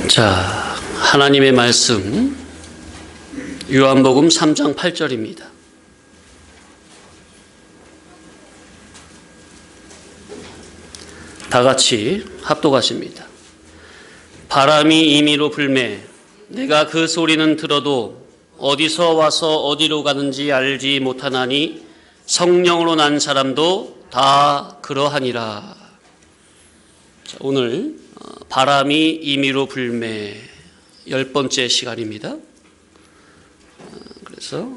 자, 하나님의 말씀 요한복음 3장 8절입니다. 다 같이 합독하십니다. 바람이 임의로 불매 내가 그 소리는 들어도 어디서 와서 어디로 가는지 알지 못하나니 성령으로 난 사람도 다 그러하니라. 자, 오늘 바람이 임의로 불매 10번째 시간입니다. 그래서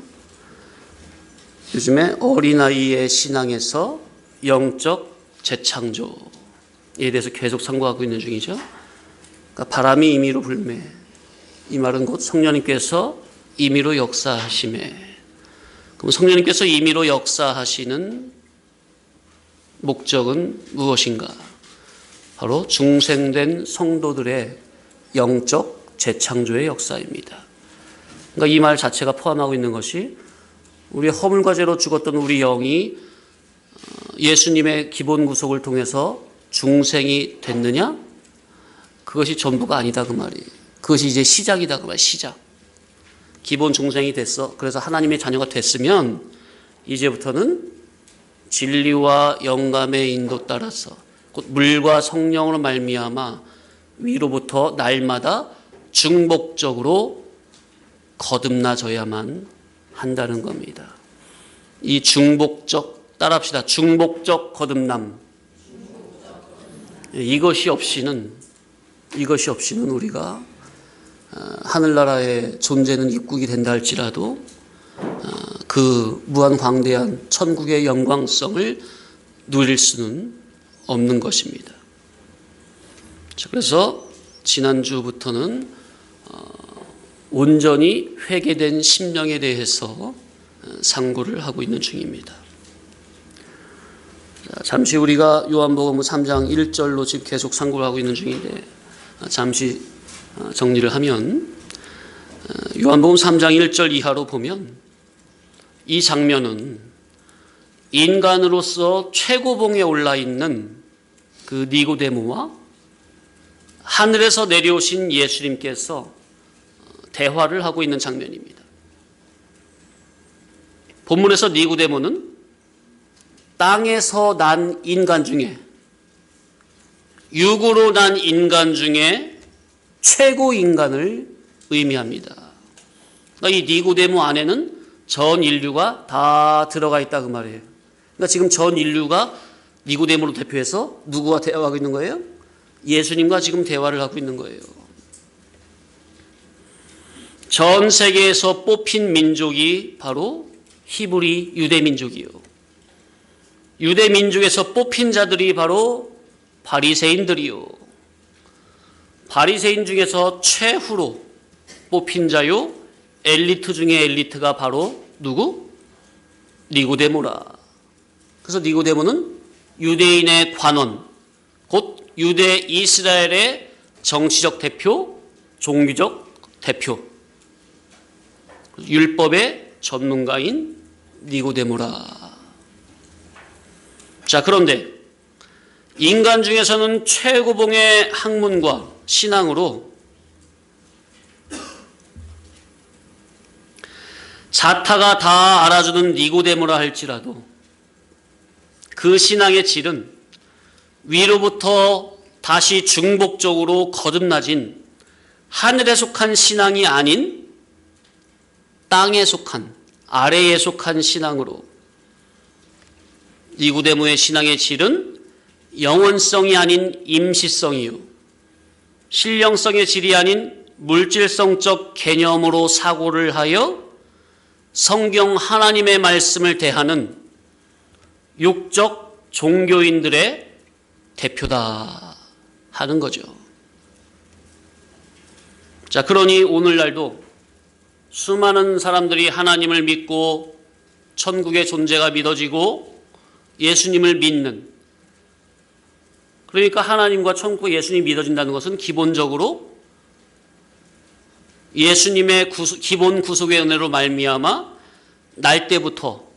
요즘에 어린아이의 신앙에서 영적 재창조에 대해서 계속 상고하고 있는 중이죠. 그러니까 바람이 임의로 불매, 이 말은 곧 성령님께서 임의로 역사하심에, 그럼 성령님께서 임의로 역사하시는 목적은 무엇인가? 바로 중생된 성도들의 영적 재창조의 역사입니다. 그러니까 이 말 자체가 포함하고 있는 것이 우리 허물과 죄로 죽었던 우리 영이 예수님의 기본 구속을 통해서 중생이 됐느냐? 그것이 전부가 아니다 그 말이에요. 그것이 이제 시작이다 그 말이에요. 시작. 기본 중생이 됐어. 그래서 하나님의 자녀가 됐으면 이제부터는 진리와 영감의 인도 따라서 곧 물과 성령으로 말미암아 위로부터 날마다 중복적으로 거듭나져야만 한다는 겁니다. 이 중복적, 따라합시다. 중복적 거듭남. 이것이 없이는 우리가 하늘나라의 존재는 입국이 된다 할지라도 그 무한 광대한 천국의 영광성을 누릴 수는 없는 것입니다. 그래서 지난주부터는 온전히 회개된 심령에 대해서 상고를 하고 있는 중입니다. 잠시 우리가 요한복음 3장 1절로 지금 계속 상고를 하고 있는 중인데 잠시 정리를 하면 요한복음 3장 1절 이하로 보면 이 장면은 인간으로서 최고봉에 올라 있는 그 니고데모와 하늘에서 내려오신 예수님께서 대화를 하고 있는 장면입니다. 본문에서 니고데모는 땅에서 난 인간 중에, 육으로 난 인간 중에 최고 인간을 의미합니다. 그러니까 이 니고데모 안에는 전 인류가 다 들어가 있다 그 말이에요. 그러니까 지금 전 인류가 니고데모로 대표해서 누구와 대화하고 있는 거예요? 예수님과 지금 대화를 하고 있는 거예요. 전 세계에서 뽑힌 민족이 바로 히브리 유대 민족이요. 유대 민족에서 뽑힌 자들이 바로 바리새인들이요. 바리새인 중에서 최후로 뽑힌 자요. 엘리트 중에 엘리트가 바로 누구? 니고데모라. 그래서 니고데모는 유대인의 관원, 곧 유대 이스라엘의 정치적 대표, 종교적 대표, 율법의 전문가인 니고데모라. 자, 그런데 인간 중에서는 최고봉의 학문과 신앙으로 자타가 다 알아주는 니고데모라 할지라도 그 신앙의 질은 위로부터 다시 중복적으로 거듭나진 하늘에 속한 신앙이 아닌 땅에 속한, 아래에 속한 신앙으로 니고데모의 신앙의 질은 영원성이 아닌 임시성이요, 신령성의 질이 아닌 물질성적 개념으로 사고를 하여 성경 하나님의 말씀을 대하는 육적 종교인들의 대표다 하는 거죠. 자, 그러니 오늘날도 수많은 사람들이 하나님을 믿고 천국의 존재가 믿어지고 예수님을 믿는, 그러니까 하나님과 천국 예수님이 믿어진다는 것은 기본적으로 예수님의 기본 구속의 은혜로 말미암아 날 때부터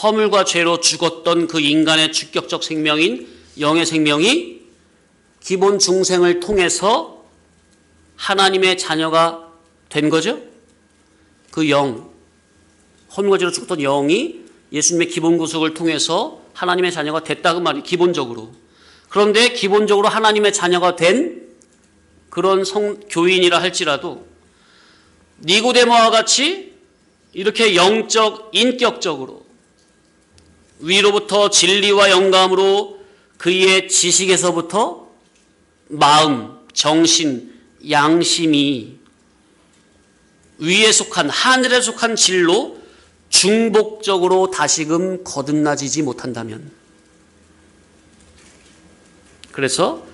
허물과 죄로 죽었던 그 인간의 주격적 생명인 영의 생명이 기본 중생을 통해서 하나님의 자녀가 된 거죠. 그 영, 헛거지로 죽었던 영이 예수님의 기본 구속을 통해서 하나님의 자녀가 됐다 그 말이 기본적으로. 그런데 기본적으로 하나님의 자녀가 된 그런 교인이라 할지라도 니고데모와 같이 이렇게 영적, 인격적으로 위로부터 진리와 영감으로 그의 지식에서부터 마음, 정신, 양심이 위에 속한 하늘에 속한 진로 중복적으로 다시금 거듭나지지 못한다면, 그래서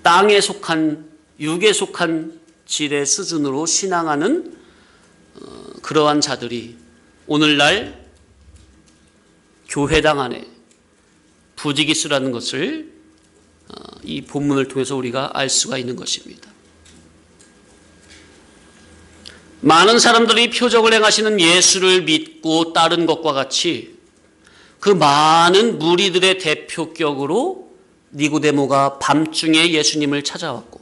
땅에 속한 육에 속한 질의 수준으로 신앙하는 그러한 자들이 오늘날 교회당 안에 부지기수라는 것을 이 본문을 통해서 우리가 알 수가 있는 것입니다. 많은 사람들이 표적을 행하시는 예수를 믿고 따른 것과 같이 그 많은 무리들의 대표격으로 니고데모가 밤중에 예수님을 찾아왔고,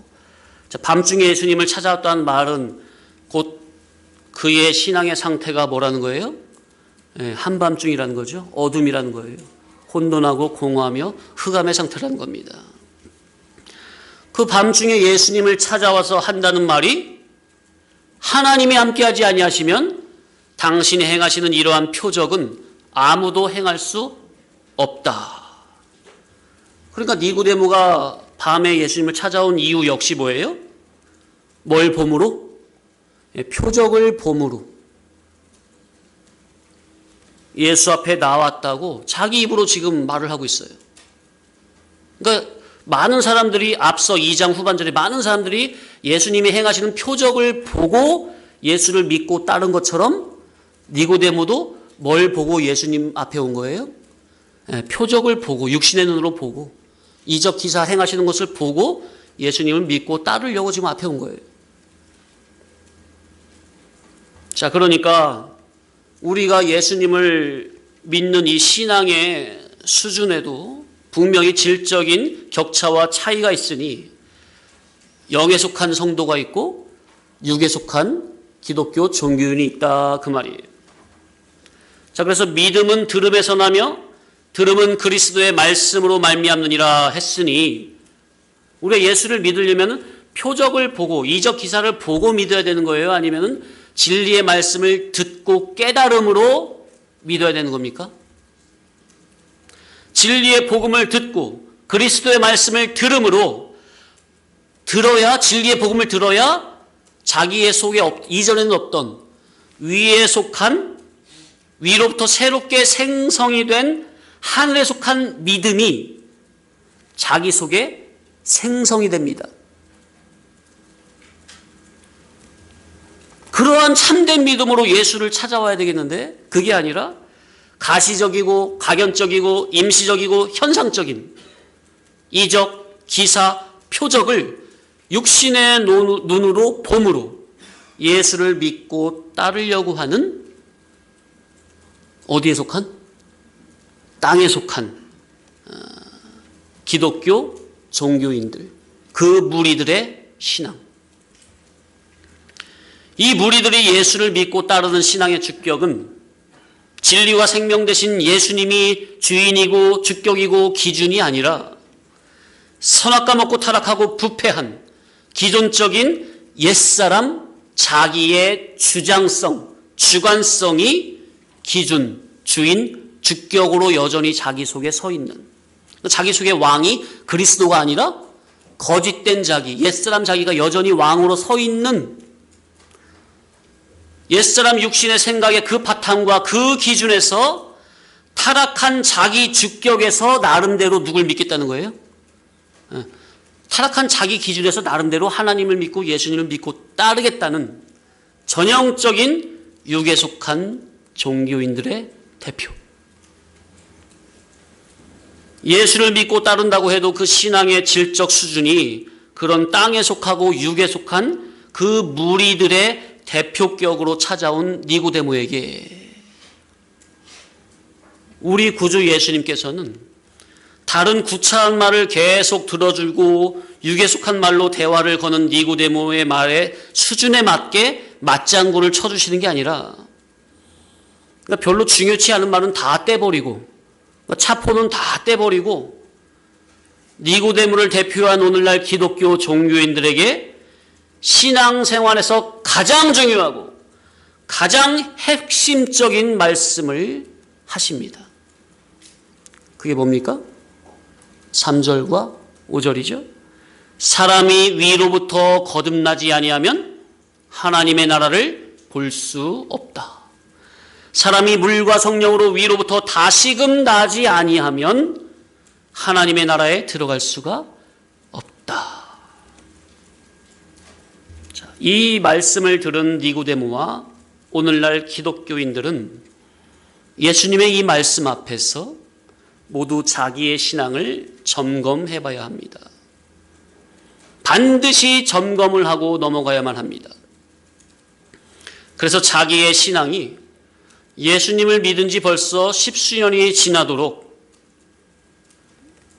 밤중에 예수님을 찾아왔다는 말은 곧 그의 신앙의 상태가 뭐라는 거예요? 한밤중이라는 거죠. 어둠이라는 거예요. 혼돈하고 공허하며 흑암의 상태라는 겁니다. 그 밤중에 예수님을 찾아와서 한다는 말이 하나님이 함께하지 아니하시면 당신이 행하시는 이러한 표적은 아무도 행할 수 없다. 그러니까 니고데모가 밤에 예수님을 찾아온 이유 역시 뭐예요? 뭘 봄으로? 표적을 봄으로. 예수 앞에 나왔다고 자기 입으로 지금 말을 하고 있어요. 그러니까 많은 사람들이 앞서 2장 후반절에 많은 사람들이 예수님이 행하시는 표적을 보고 예수를 믿고 따른 것처럼 니고데모도 뭘 보고 예수님 앞에 온 거예요? 표적을 보고, 육신의 눈으로 보고, 이적 기사 행하시는 것을 보고 예수님을 믿고 따르려고 지금 앞에 온 거예요. 자, 그러니까 우리가 예수님을 믿는 이 신앙의 수준에도 분명히 질적인 격차와 차이가 있으니 영에 속한 성도가 있고 육에 속한 기독교 종교인이 있다 그 말이에요. 자, 그래서 믿음은 들음에서 나며 들음은 그리스도의 말씀으로 말미암느니라 했으니 우리가 예수를 믿으려면 표적을 보고 이적 기사를 보고 믿어야 되는 거예요? 아니면 진리의 말씀을 듣고 깨달음으로 믿어야 되는 겁니까? 진리의 복음을 듣고 그리스도의 말씀을 들음으로 들어야, 진리의 복음을 들어야 자기의 속에 이전에는 없던 위에 속한, 위로부터 새롭게 생성이 된 하늘에 속한 믿음이 자기 속에 생성이 됩니다. 그러한 참된 믿음으로 예수를 찾아와야 되겠는데 그게 아니라 가시적이고 가견적이고 임시적이고 현상적인 이적, 기사, 표적을 육신의 눈으로 봄으로 예수를 믿고 따르려고 하는 어디에 속한? 땅에 속한 기독교 종교인들, 그 무리들의 신앙. 이 무리들이 예수를 믿고 따르는 신앙의 주격은 진리와 생명 되신 예수님이 주인이고 주격이고 기준이 아니라 선악과 먹고 타락하고 부패한 기존적인 옛사람 자기의 주장성, 주관성이 기준, 주인, 주격으로 여전히 자기 속에 서 있는, 자기 속에 왕이 그리스도가 아니라 거짓된 자기, 옛사람 자기가 여전히 왕으로 서 있는 옛사람 육신의 생각의 그 바탕과 그 기준에서 타락한 자기 주격에서 나름대로 누굴 믿겠다는 거예요? 타락한 자기 기준에서 나름대로 하나님을 믿고 예수님을 믿고 따르겠다는 전형적인 육에 속한 종교인들의 대표. 예수를 믿고 따른다고 해도 그 신앙의 질적 수준이 그런 땅에 속하고 육에 속한 그 무리들의 대표격으로 찾아온 니고데모에게 우리 구주 예수님께서는 다른 구차한 말을 계속 들어주고 유계속한 말로 대화를 거는 니고데모의 말에 수준에 맞게 맞장구를 쳐주시는 게 아니라, 그러니까 별로 중요치 않은 말은 다 떼버리고, 차포는 다 떼버리고, 니고데모를 대표한 오늘날 기독교 종교인들에게 신앙생활에서 가장 중요하고 가장 핵심적인 말씀을 하십니다. 그게 뭡니까? 3절과 5절이죠. 사람이 위로부터 거듭나지 아니하면 하나님의 나라를 볼 수 없다. 사람이 물과 성령으로 위로부터 다시금 나지 아니하면 하나님의 나라에 들어갈 수가 없다. 자, 이 말씀을 들은 니고데모와 오늘날 기독교인들은 예수님의 이 말씀 앞에서 모두 자기의 신앙을 점검해 봐야 합니다. 반드시 점검을 하고 넘어가야만 합니다. 그래서 자기의 신앙이 예수님을 믿은 지 벌써 10수년이 지나도록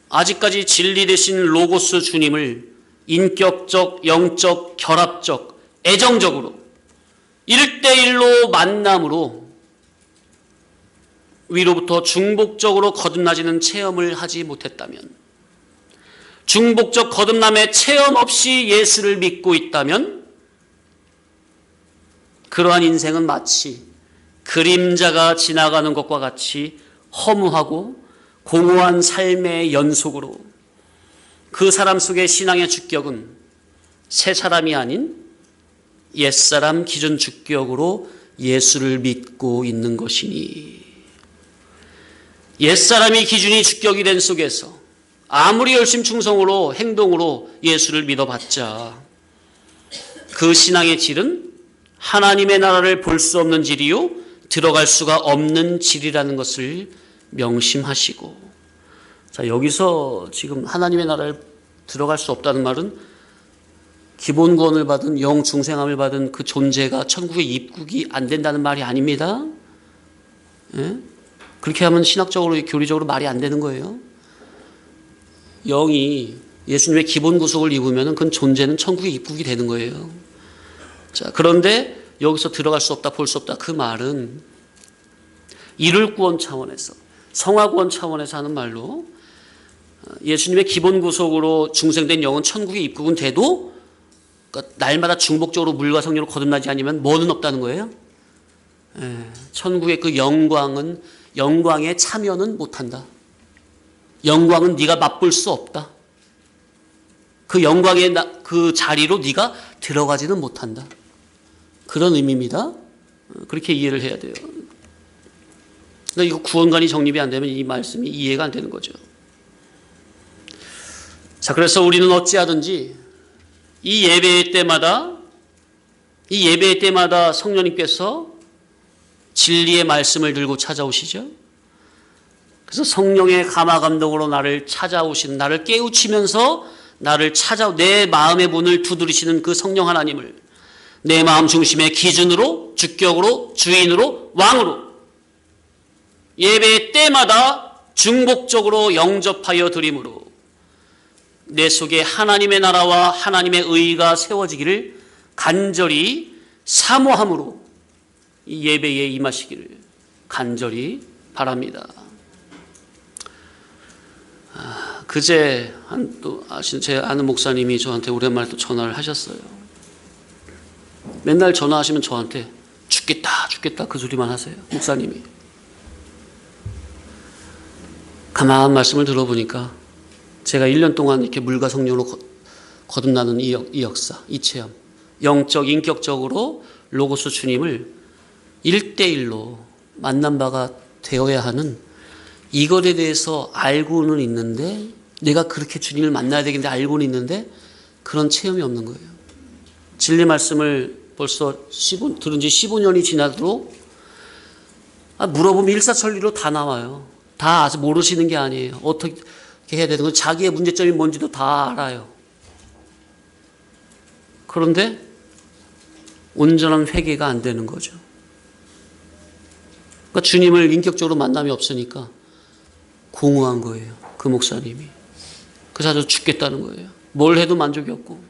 아직까지 진리 되신 로고스 주님을 인격적, 영적, 결합적, 애정적으로 1대1로 만남으로 위로부터 중복적으로 거듭나지는 체험을 하지 못했다면, 중복적 거듭남의 체험 없이 예수를 믿고 있다면 그러한 인생은 마치 그림자가 지나가는 것과 같이 허무하고 공허한 삶의 연속으로 그 사람 속의 신앙의 주격은 새 사람이 아닌 옛사람 기존 주격으로 예수를 믿고 있는 것이니, 옛사람이 기준이 주격이 된 속에서 아무리 열심 충성으로 행동으로 예수를 믿어봤자 그 신앙의 질은 하나님의 나라를 볼 수 없는 질이요 들어갈 수가 없는 질이라는 것을 명심하시고, 자, 여기서 지금 하나님의 나라를 들어갈 수 없다는 말은 기본 구원을 받은 영 중생함을 받은 그 존재가 천국에 입국이 안 된다는 말이 아닙니다. 예? 그렇게 하면 신학적으로 교리적으로 말이 안 되는 거예요. 영이 예수님의 기본 구속을 입으면 그 존재는 천국에 입국이 되는 거예요. 자, 그런데 여기서 들어갈 수 없다, 볼 수 없다, 그 말은 이룰 구원 차원에서, 성화 구원 차원에서 하는 말로 예수님의 기본 구속으로 중생된 영은 천국에 입국은 돼도 그러니까 날마다 중복적으로 물과 성령으로 거듭나지 않으면 뭐는 없다는 거예요? 천국의 그 영광에 참여는 못한다. 영광은 네가 맛볼 수 없다. 그 영광의 그 자리로 네가 들어가지는 못한다. 그런 의미입니다. 그렇게 이해를 해야 돼요. 그러니까 이거 구원관이 정립이 안 되면 이 말씀이 이해가 안 되는 거죠. 자, 그래서 우리는 어찌하든지 이 예배 때마다 성령님께서 진리의 말씀을 들고 찾아오시죠. 그래서 성령의 감화 감동으로 나를 찾아오시는, 나를 깨우치면서 나를 내 마음의 문을 두드리시는 그 성령 하나님을 내 마음 중심의 기준으로, 주격으로, 주인으로, 왕으로 예배 때마다 중복적으로 영접하여 드림으로 내 속에 하나님의 나라와 하나님의 의가 세워지기를 간절히 사모함으로 이 예배에 임하시기를 간절히 바랍니다. 그제 또 제 아는 목사님이 저한테 오랜만에 또 전화를 하셨어요. 맨날 전화하시면 저한테 죽겠다 그 소리만 하세요. 목사님이. 가만한 말씀을 들어보니까 제가 1년 동안 이렇게 물과 성령으로 거듭나는 이 역사, 이 체험, 영적, 인격적으로 로고스 주님을 1대1로 만난 바가 되어야 하는 이것에 대해서 알고는 있는데, 내가 그렇게 주님을 만나야 되겠는데 알고는 있는데 그런 체험이 없는 거예요. 진리 말씀을 벌써 들은 지 15년이 지나도록 물어보면 일사천리로 다 나와요. 다 아직 모르시는 게 아니에요. 어떻게 해야 되는 건 자기의 문제점이 뭔지도 다 알아요. 그런데 온전한 회개가 안 되는 거죠. 그러니까 주님을 인격적으로 만남이 없으니까 공허한 거예요. 그 목사님이. 그래서 아주 죽겠다는 거예요. 뭘 해도 만족이 없고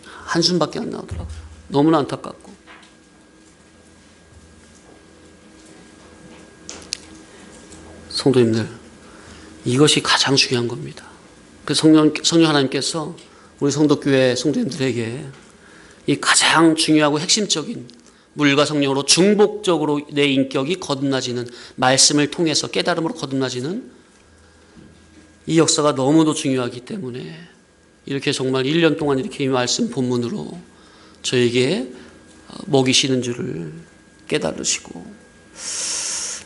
한숨밖에 안 나오더라고요. 너무나 안타깝고. 성도님들, 이것이 가장 중요한 겁니다. 그래서 성령 하나님께서 우리 성도교회 성도님들에게 이 가장 중요하고 핵심적인 물과 성령으로 중복적으로 내 인격이 거듭나지는, 말씀을 통해서 깨달음으로 거듭나지는 이 역사가 너무도 중요하기 때문에 이렇게 정말 1년 동안 이렇게 이 말씀 본문으로 저에게 먹이시는 줄을 깨달으시고,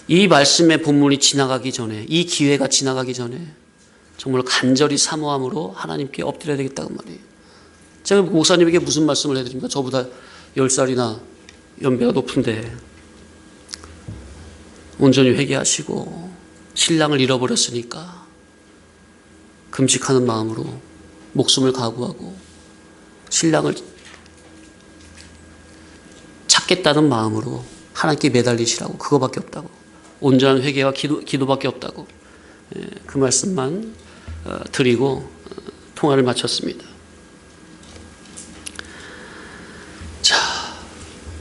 이 말씀의 본문이 지나가기 전에, 이 기회가 지나가기 전에 정말 간절히 사모함으로 하나님께 엎드려야 되겠다고 말이에요. 제가 목사님에게 무슨 말씀을 해드립니까? 저보다 10살이나 연배가 높은데 온전히 회개하시고 신랑을 잃어버렸으니까 금식하는 마음으로 목숨을 각오하고 신랑을 찾겠다는 마음으로 하나님께 매달리시라고, 그거밖에 없다고, 온전한 회개와 기도밖에 없다고, 그 말씀만 드리고 통화를 마쳤습니다. 자,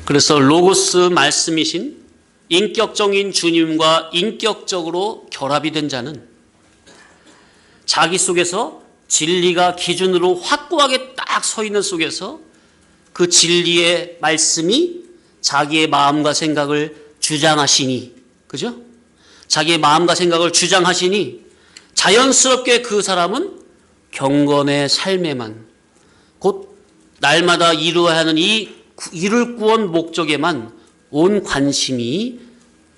그래서 로고스 말씀이신 인격적인 주님과 인격적으로 결합이 된 자는 자기 속에서 진리가 기준으로 확고하게 딱 서 있는 속에서 그 진리의 말씀이 자기의 마음과 생각을 주장하시니, 그죠? 자기의 마음과 생각을 주장하시니 자연스럽게 그 사람은 경건의 삶에만, 곧 날마다 이루어야 하는 이 이룰 구원 목적에만 온 관심이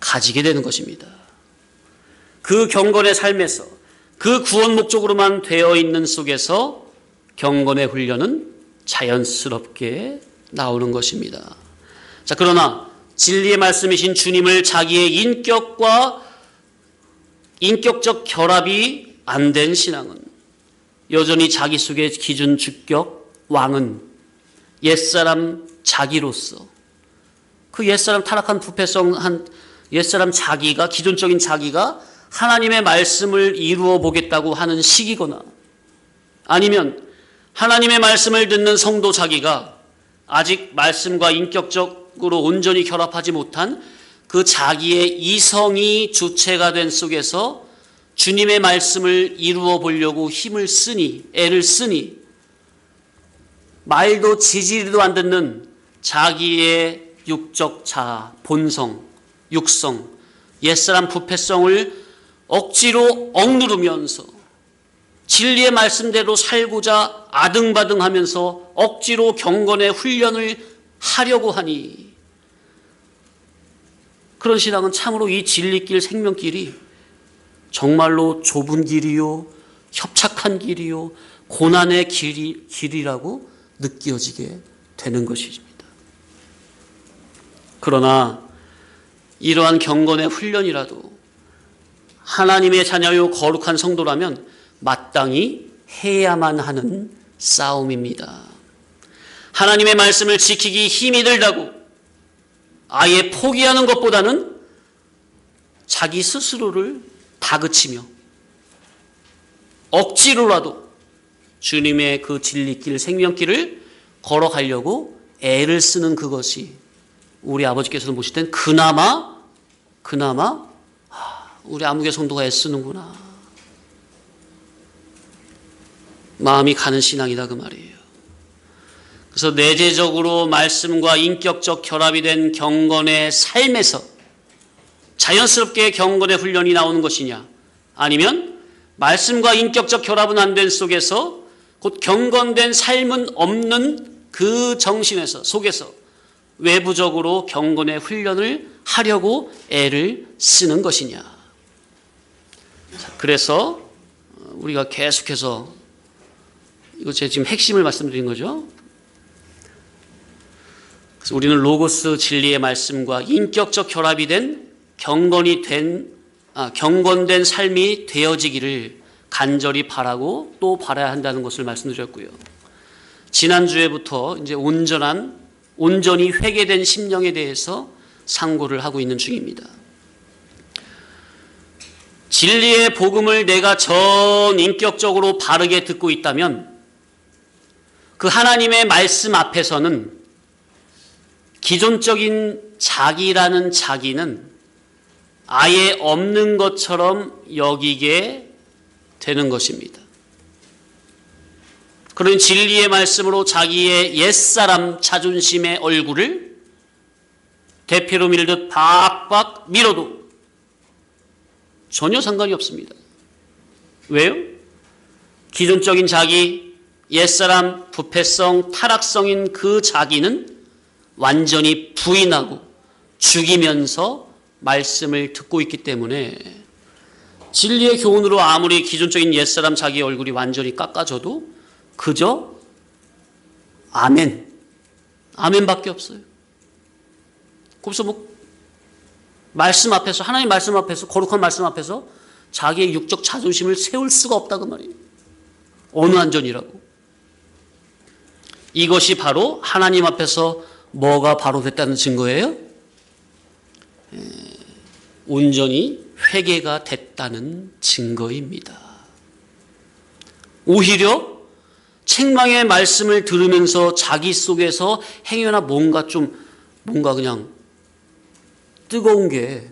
가지게 되는 것입니다. 그 경건의 삶에서 그 구원 목적으로만 되어 있는 속에서 경건의 훈련은 자연스럽게 나오는 것입니다. 자, 그러나 진리의 말씀이신 주님을 자기의 인격과 인격적 결합이 안 된 신앙은 여전히 자기 속의 기준 주격 왕은 옛사람 자기로서, 그 옛사람 타락한 부패성한 옛사람 자기가, 기존적인 자기가 하나님의 말씀을 이루어 보겠다고 하는 시기거나, 아니면 하나님의 말씀을 듣는 성도 자기가 아직 말씀과 인격적으로 온전히 결합하지 못한 그 자기의 이성이 주체가 된 속에서 주님의 말씀을 이루어 보려고 힘을 쓰니, 애를 쓰니, 말도 지지리도 안 듣는 자기의 육적 자아, 본성, 육성, 옛사람 부패성을 억지로 억누르면서 진리의 말씀대로 살고자 아등바등하면서 억지로 경건의 훈련을 하려고 하니, 그런 신앙은 참으로 이 진리길, 생명길이 정말로 좁은 길이요, 협착한 길이요, 고난의 길이라고 느껴지게 되는 것입니다. 그러나 이러한 경건의 훈련이라도 하나님의 자녀요 거룩한 성도라면 마땅히 해야만 하는 싸움입니다. 하나님의 말씀을 지키기 힘이 들다고 아예 포기하는 것보다는 자기 스스로를 다그치며 억지로라도 주님의 그 진리길, 생명길을 걸어가려고 애를 쓰는 그것이 우리 아버지께서도 보실 땐 그나마 우리 아무개 성도가 애쓰는구나, 마음이 가는 신앙이다, 그 말이에요. 그래서 내재적으로 말씀과 인격적 결합이 된 경건의 삶에서 자연스럽게 경건의 훈련이 나오는 것이냐, 아니면 말씀과 인격적 결합은 안 된 속에서 곧 경건된 삶은 없는 그 정신에서, 속에서 외부적으로 경건의 훈련을 하려고 애를 쓰는 것이냐. 그래서 우리가 계속해서, 이거 제가 지금 핵심을 말씀드린 거죠. 그래서 우리는 로고스 진리의 말씀과 인격적 결합이 된 경건된 삶이 되어지기를 간절히 바라고 또 바라야 한다는 것을 말씀드렸고요. 지난주에부터 이제 온전히 회개된 심령에 대해서 상고를 하고 있는 중입니다. 진리의 복음을 내가 전인격적으로 바르게 듣고 있다면 그 하나님의 말씀 앞에서는 기존적인 자기라는 자기는 아예 없는 것처럼 여기게 되는 것입니다. 그런 진리의 말씀으로 자기의 옛사람 자존심의 얼굴을 대피로 밀듯 박박 밀어도 전혀 상관이 없습니다. 왜요? 기존적인 자기, 옛사람, 부패성, 타락성인 그 자기는 완전히 부인하고 죽이면서 말씀을 듣고 있기 때문에 진리의 교훈으로 아무리 기존적인 옛사람 자기의 얼굴이 완전히 깎아져도 그저 아멘, 아멘밖에 없어요. 그래서 말씀 앞에서, 하나님 말씀 앞에서, 거룩한 말씀 앞에서 자기의 육적 자존심을 세울 수가 없다 그 말이에요. 어느 안전이라고. 이것이 바로 하나님 앞에서 뭐가 바로 됐다는 증거예요? 온전히 회개가 됐다는 증거입니다. 오히려 책망의 말씀을 들으면서 자기 속에서 행여나 뭔가 그냥 뜨거운 게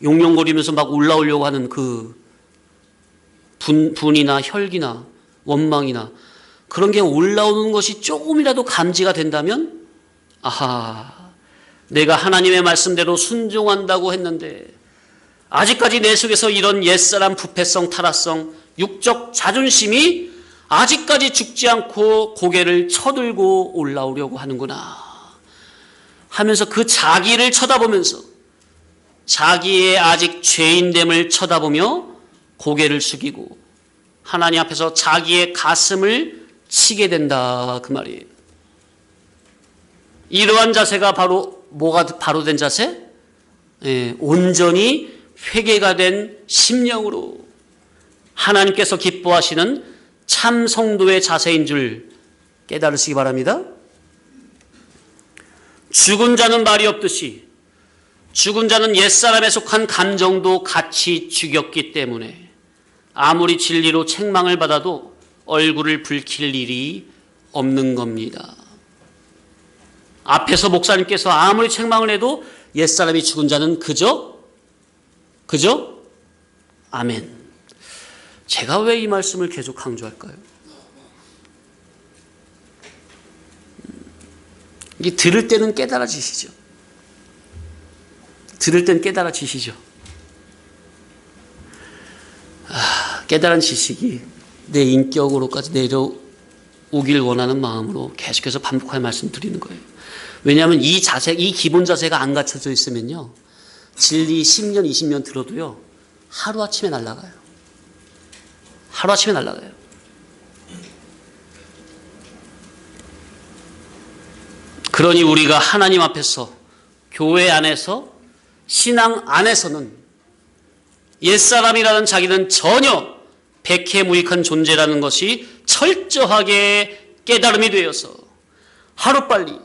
용용거리면서 막 올라오려고 하는 그 분이나 혈기나 원망이나 그런 게 올라오는 것이 조금이라도 감지가 된다면 아하, 내가 하나님의 말씀대로 순종한다고 했는데 아직까지 내 속에서 이런 옛사람 부패성, 타락성, 육적 자존심이 아직까지 죽지 않고 고개를 쳐들고 올라오려고 하는구나 하면서 그 자기를 쳐다보면서 자기의 아직 죄인됨을 쳐다보며 고개를 숙이고 하나님 앞에서 자기의 가슴을 치게 된다 그 말이에요. 이러한 자세가 바로 뭐가 바로 된 자세? 온전히 회개가 된 심령으로 하나님께서 기뻐하시는 참 성도의 자세인 줄 깨달으시기 바랍니다. 죽은 자는 말이 없듯이 죽은 자는 옛사람에 속한 감정도 같이 죽였기 때문에 아무리 진리로 책망을 받아도 얼굴을 붉힐 일이 없는 겁니다. 앞에서 목사님께서 아무리 책망을 해도 옛사람이 죽은 자는 그저 아멘. 제가 왜 이 말씀을 계속 강조할까요? 이게 들을 때는 깨달아지시죠. 들을 땐 깨달아지시죠. 깨달은 지식이 내 인격으로까지 내려오길 원하는 마음으로 계속해서 반복하여 말씀드리는 거예요. 왜냐하면 이 자세, 이 기본 자세가 안 갖춰져 있으면요, 진리 10년, 20년 들어도요, 하루아침에 날아가요. 하루아침에 날아가요. 그러니 우리가 하나님 앞에서, 교회 안에서, 신앙 안에서는 옛사람이라는 자기는 전혀 백해무익한 존재라는 것이 철저하게 깨달음이 되어서 하루빨리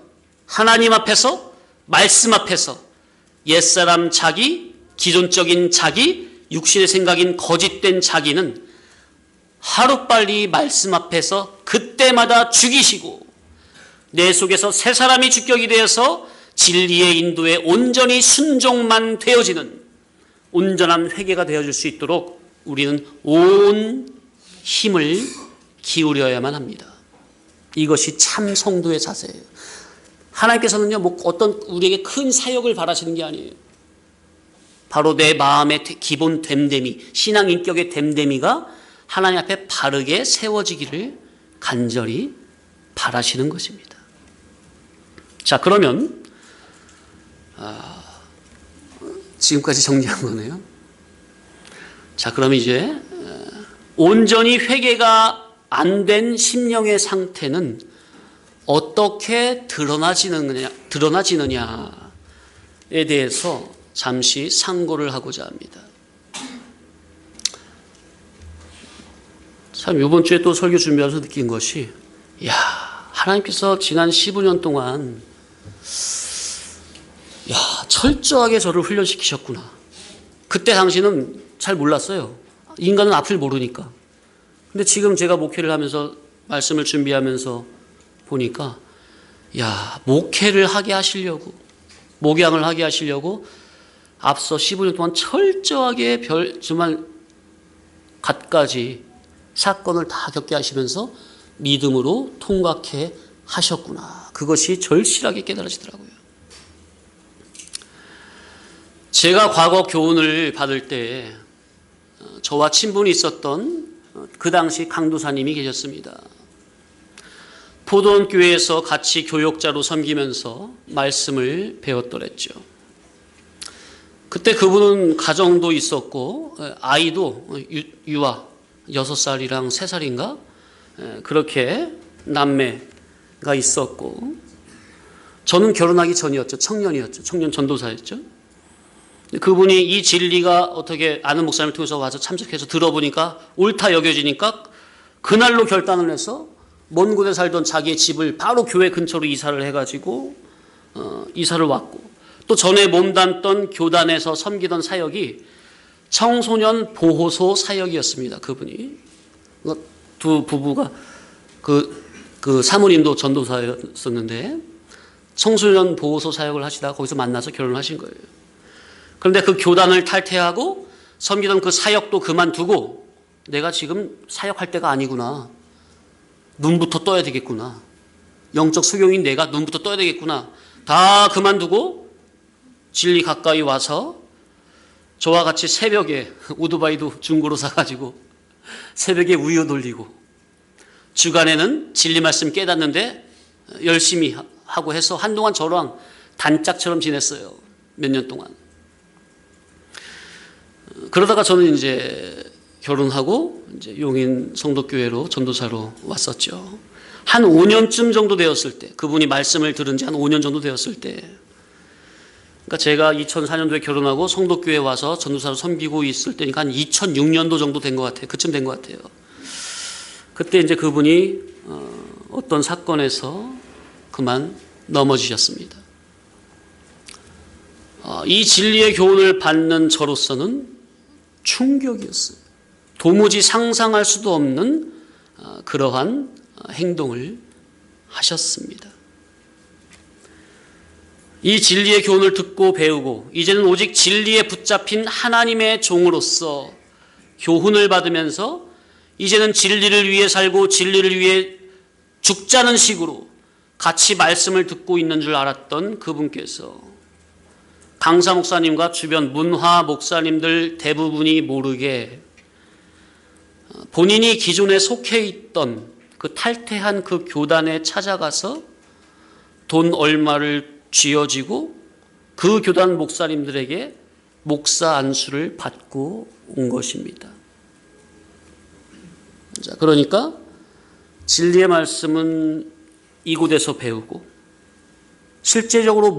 하나님 앞에서, 말씀 앞에서 옛사람 자기, 기존적인 자기, 육신의 생각인 거짓된 자기는 하루빨리 말씀 앞에서 그때마다 죽이시고 내 속에서 새 사람이 주격이 되어서 진리의 인도에 온전히 순종만 되어지는 온전한 회개가 되어질 수 있도록 우리는 온 힘을 기울여야만 합니다. 이것이 참 성도의 자세예요. 하나님께서는요, 어떤 우리에게 큰 사역을 바라시는 게 아니에요. 바로 내 마음의 기본 됨됨이, 신앙 인격의 됨됨이가 하나님 앞에 바르게 세워지기를 간절히 바라시는 것입니다. 자, 그러면 지금까지 정리한 거네요. 자, 그럼 이제 온전히 회개가 안 된 심령의 상태는 어떻게 드러나지느냐에 대해서 잠시 상고를 하고자 합니다. 참 이번 주에 또 설교 준비하면서 느낀 것이, 하나님께서 지난 15년 동안 철저하게 저를 훈련시키셨구나. 그때 당시는 잘 몰랐어요. 인간은 앞을 모르니까. 근데 지금 제가 목회를 하면서 말씀을 준비하면서 보니까 목회를 하게 하시려고, 목양을 하게 하시려고 앞서 15년 동안 철저하게 정말 갖가지 사건을 다 겪게 하시면서 믿음으로 통각해 하셨구나. 그것이 절실하게 깨달아지더라고요. 제가 과거 교훈을 받을 때 저와 친분이 있었던 그 당시 강도사님이 계셨습니다. 포도원 교회에서 같이 교역자로 섬기면서 말씀을 배웠더랬죠. 그때 그분은 가정도 있었고 아이도 유아 6살이랑 3살인가 그렇게 남매가 있었고, 저는 결혼하기 전이었죠. 청년이었죠. 청년 전도사였죠. 그분이 이 진리가 어떻게 아는 목사님을 통해서 와서 참석해서 들어보니까 옳다 여겨지니까 그날로 결단을 해서 먼 곳에 살던 자기의 집을 바로 교회 근처로 이사를 해가지고 이사를 왔고, 또 전에 몸담던 교단에서 섬기던 사역이 청소년 보호소 사역이었습니다. 그분이 두 부부가 그 사모님도 전도사였었는데 청소년 보호소 사역을 하시다가 거기서 만나서 결혼을 하신 거예요. 그런데 그 교단을 탈퇴하고 섬기던 그 사역도 그만두고 내가 지금 사역할 때가 아니구나. 눈부터 떠야 되겠구나. 영적 소경인 내가 눈부터 떠야 되겠구나. 다 그만두고 진리 가까이 와서 저와 같이 새벽에 오토바이도 중고로 사가지고 새벽에 우유 돌리고, 주간에는 진리 말씀 깨닫는데 열심히 하고 해서 한동안 저랑 단짝처럼 지냈어요. 몇 년 동안. 그러다가 저는 이제 결혼하고 이제 용인 성도교회로 전도사로 왔었죠. 한 5년쯤 정도 되었을 때, 그분이 말씀을 들은 지 한 5년 정도 되었을 때, 그러니까 제가 2004년도에 결혼하고 성도교회에 와서 전도사로 섬기고 있을 때니까 한 2006년도 정도 된 것 같아요. 그쯤 된 것 같아요. 그때 이제 그분이 어떤 사건에서 그만 넘어지셨습니다. 이 진리의 교훈을 받는 저로서는 충격이었어요. 도무지 상상할 수도 없는 그러한 행동을 하셨습니다. 이 진리의 교훈을 듣고 배우고 이제는 오직 진리에 붙잡힌 하나님의 종으로서 교훈을 받으면서 이제는 진리를 위해 살고 진리를 위해 죽자는 식으로 같이 말씀을 듣고 있는 줄 알았던 그분께서 강사 목사님과 주변 문화 목사님들 대부분이 모르게 본인이 기존에 속해 있던 그 탈퇴한 그 교단에 찾아가서 돈 얼마를 쥐어지고 그 교단 목사님들에게 목사 안수를 받고 온 것입니다. 자, 그러니까 진리의 말씀은 이곳에서 배우고 실제적으로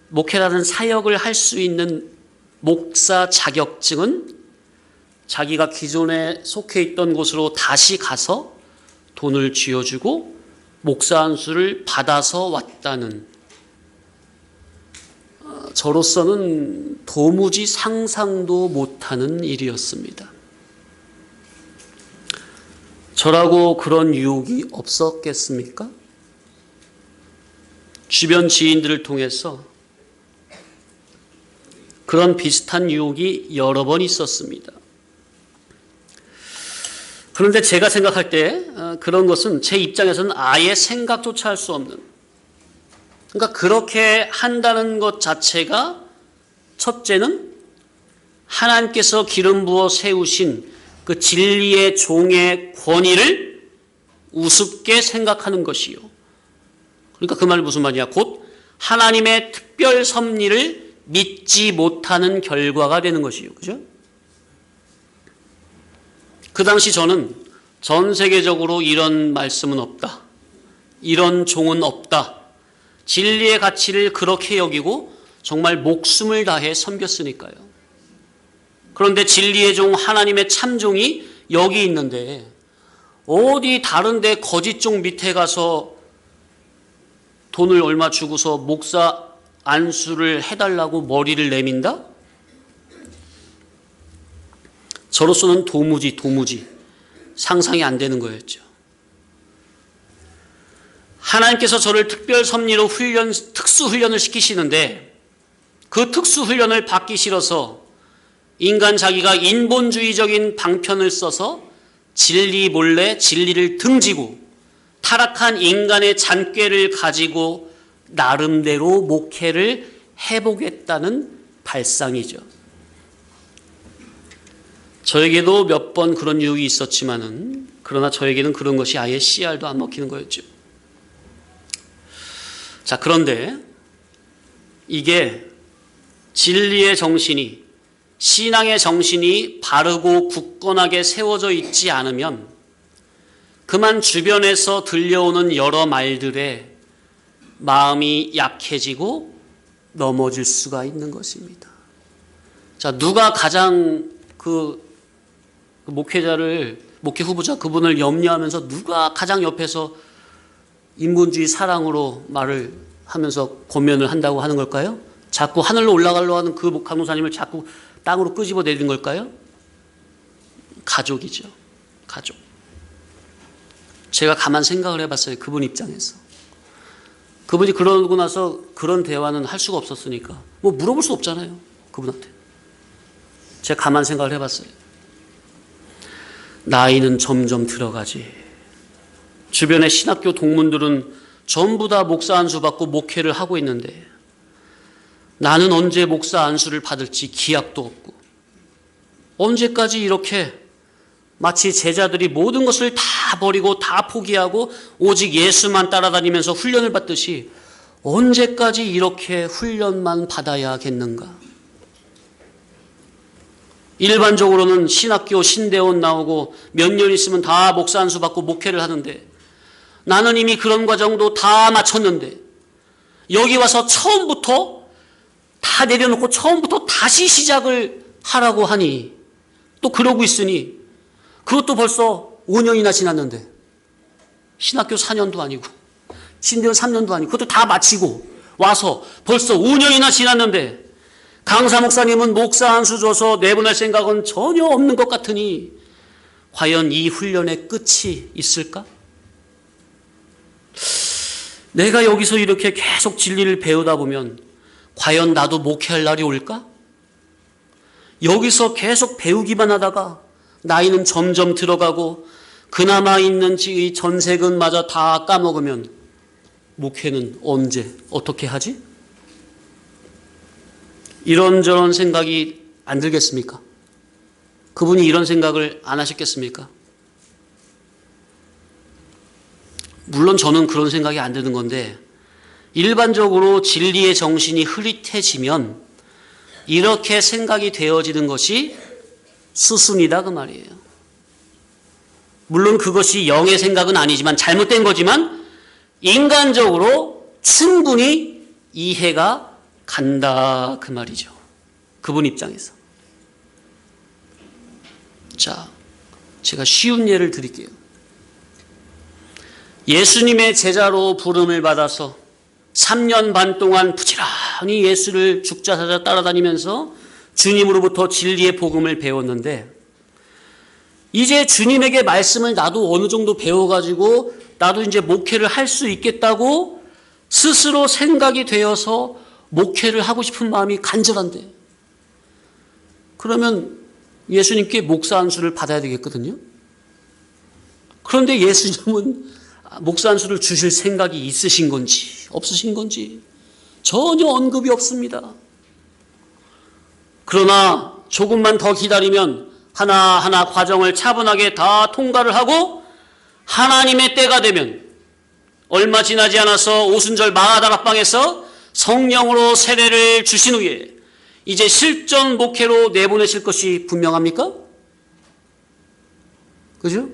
목회라는 사역을 할 수 있는 목사 자격증은 자기가 기존에 속해 있던 곳으로 다시 가서 돈을 쥐어주고 목사 안수를 받아서 왔다는, 저로서는 도무지 상상도 못하는 일이었습니다. 저라고 그런 유혹이 없었겠습니까? 주변 지인들을 통해서 그런 비슷한 유혹이 여러 번 있었습니다. 그런데 제가 생각할 때 그런 것은 제 입장에서는 아예 생각조차 할 수 없는, 그러니까 그렇게 한다는 것 자체가 첫째는 하나님께서 기름 부어 세우신 그 진리의 종의 권위를 우습게 생각하는 것이요. 그러니까 그 말은 무슨 말이야? 곧 하나님의 특별 섭리를 믿지 못하는 결과가 되는 것이요. 그죠? 그 당시 저는 전 세계적으로 이런 말씀은 없다. 이런 종은 없다. 진리의 가치를 그렇게 여기고 정말 목숨을 다해 섬겼으니까요. 그런데 진리의 종 하나님의 참종이 여기 있는데 어디 다른 데 거짓 종 밑에 가서 돈을 얼마 주고서 목사 안수를 해달라고 머리를 내민다? 저로서는 도무지 상상이 안 되는 거였죠. 하나님께서 저를 특별 섭리로 특수훈련을 시키시는데 그 특수훈련을 받기 싫어서 인간 자기가 인본주의적인 방편을 써서 진리 몰래 진리를 등지고 타락한 인간의 잔꾀를 가지고 나름대로 목회를 해보겠다는 발상이죠. 저에게도 몇 번 그런 유혹이 있었지만은 그러나 저에게는 그런 것이 아예 씨알도 안 먹히는 거였죠. 자, 그런데 이게 진리의 정신이, 신앙의 정신이 바르고 굳건하게 세워져 있지 않으면 그만 주변에서 들려오는 여러 말들에 마음이 약해지고 넘어질 수가 있는 것입니다. 자, 누가 가장 목회 후보자 그분을 염려하면서 누가 가장 옆에서 인본주의 사랑으로 말을 하면서 권면을 한다고 하는 걸까요? 자꾸 하늘로 올라가려고 하는 그 강도사님을 자꾸 땅으로 끄집어 내리는 걸까요? 가족이죠. 가족. 제가 가만 생각을 해봤어요. 그분 입장에서. 그분이 그러고 나서 그런 대화는 할 수가 없었으니까 뭐 물어볼 수 없잖아요. 그분한테. 제가 가만 생각을 해봤어요. 나이는 점점 들어가지. 주변의 신학교 동문들은 전부 다 목사 안수 받고 목회를 하고 있는데 나는 언제 목사 안수를 받을지 기약도 없고 언제까지 이렇게 마치 제자들이 모든 것을 다 버리고 다 포기하고 오직 예수만 따라다니면서 훈련을 받듯이 언제까지 이렇게 훈련만 받아야겠는가? 일반적으로는 신학교 신대원 나오고 몇 년 있으면 다 목사 안수 받고 목회를 하는데 나는 이미 그런 과정도 다 마쳤는데 여기 와서 처음부터 다 내려놓고 처음부터 다시 시작을 하라고 하니 또 그러고 있으니 그것도 벌써 5년이나 지났는데 신학교 4년도 아니고 신대원 3년도 아니고 그것도 다 마치고 와서 벌써 5년이나 지났는데 강사 목사님은 목사 안수 줘서 내보낼 생각은 전혀 없는 것 같으니 과연 이 훈련의 끝이 있을까? 내가 여기서 이렇게 계속 진리를 배우다 보면 과연 나도 목회할 날이 올까? 여기서 계속 배우기만 하다가 나이는 점점 들어가고 그나마 있는 이 전세금마저 다 까먹으면 목회는 언제 어떻게 하지? 이런저런 생각이 안 들겠습니까? 그분이 이런 생각을 안 하셨겠습니까? 물론 저는 그런 생각이 안 드는 건데 일반적으로 진리의 정신이 흐릿해지면 이렇게 생각이 되어지는 것이 수순이다 그 말이에요. 물론 그것이 영의 생각은 아니지만 잘못된 거지만 인간적으로 충분히 이해가 간다 그 말이죠. 그분 입장에서. 자, 제가 쉬운 예를 드릴게요. 예수님의 제자로 부름을 받아서 3년 반 동안 부지런히 예수를 죽자사자 따라다니면서 주님으로부터 진리의 복음을 배웠는데 이제 주님에게 말씀을 나도 어느 정도 배워가지고 나도 이제 목회를 할 수 있겠다고 스스로 생각이 되어서 목회를 하고 싶은 마음이 간절한데 그러면 예수님께 목사 안수를 받아야 되겠거든요. 그런데 예수님은 목사 안수를 주실 생각이 있으신 건지 없으신 건지 전혀 언급이 없습니다. 그러나 조금만 더 기다리면 하나하나 과정을 차분하게 다 통과를 하고 하나님의 때가 되면 얼마 지나지 않아서 오순절 마가다락방에서 성령으로 세례를 주신 후에 이제 실전 목회로 내보내실 것이 분명합니까? 그죠?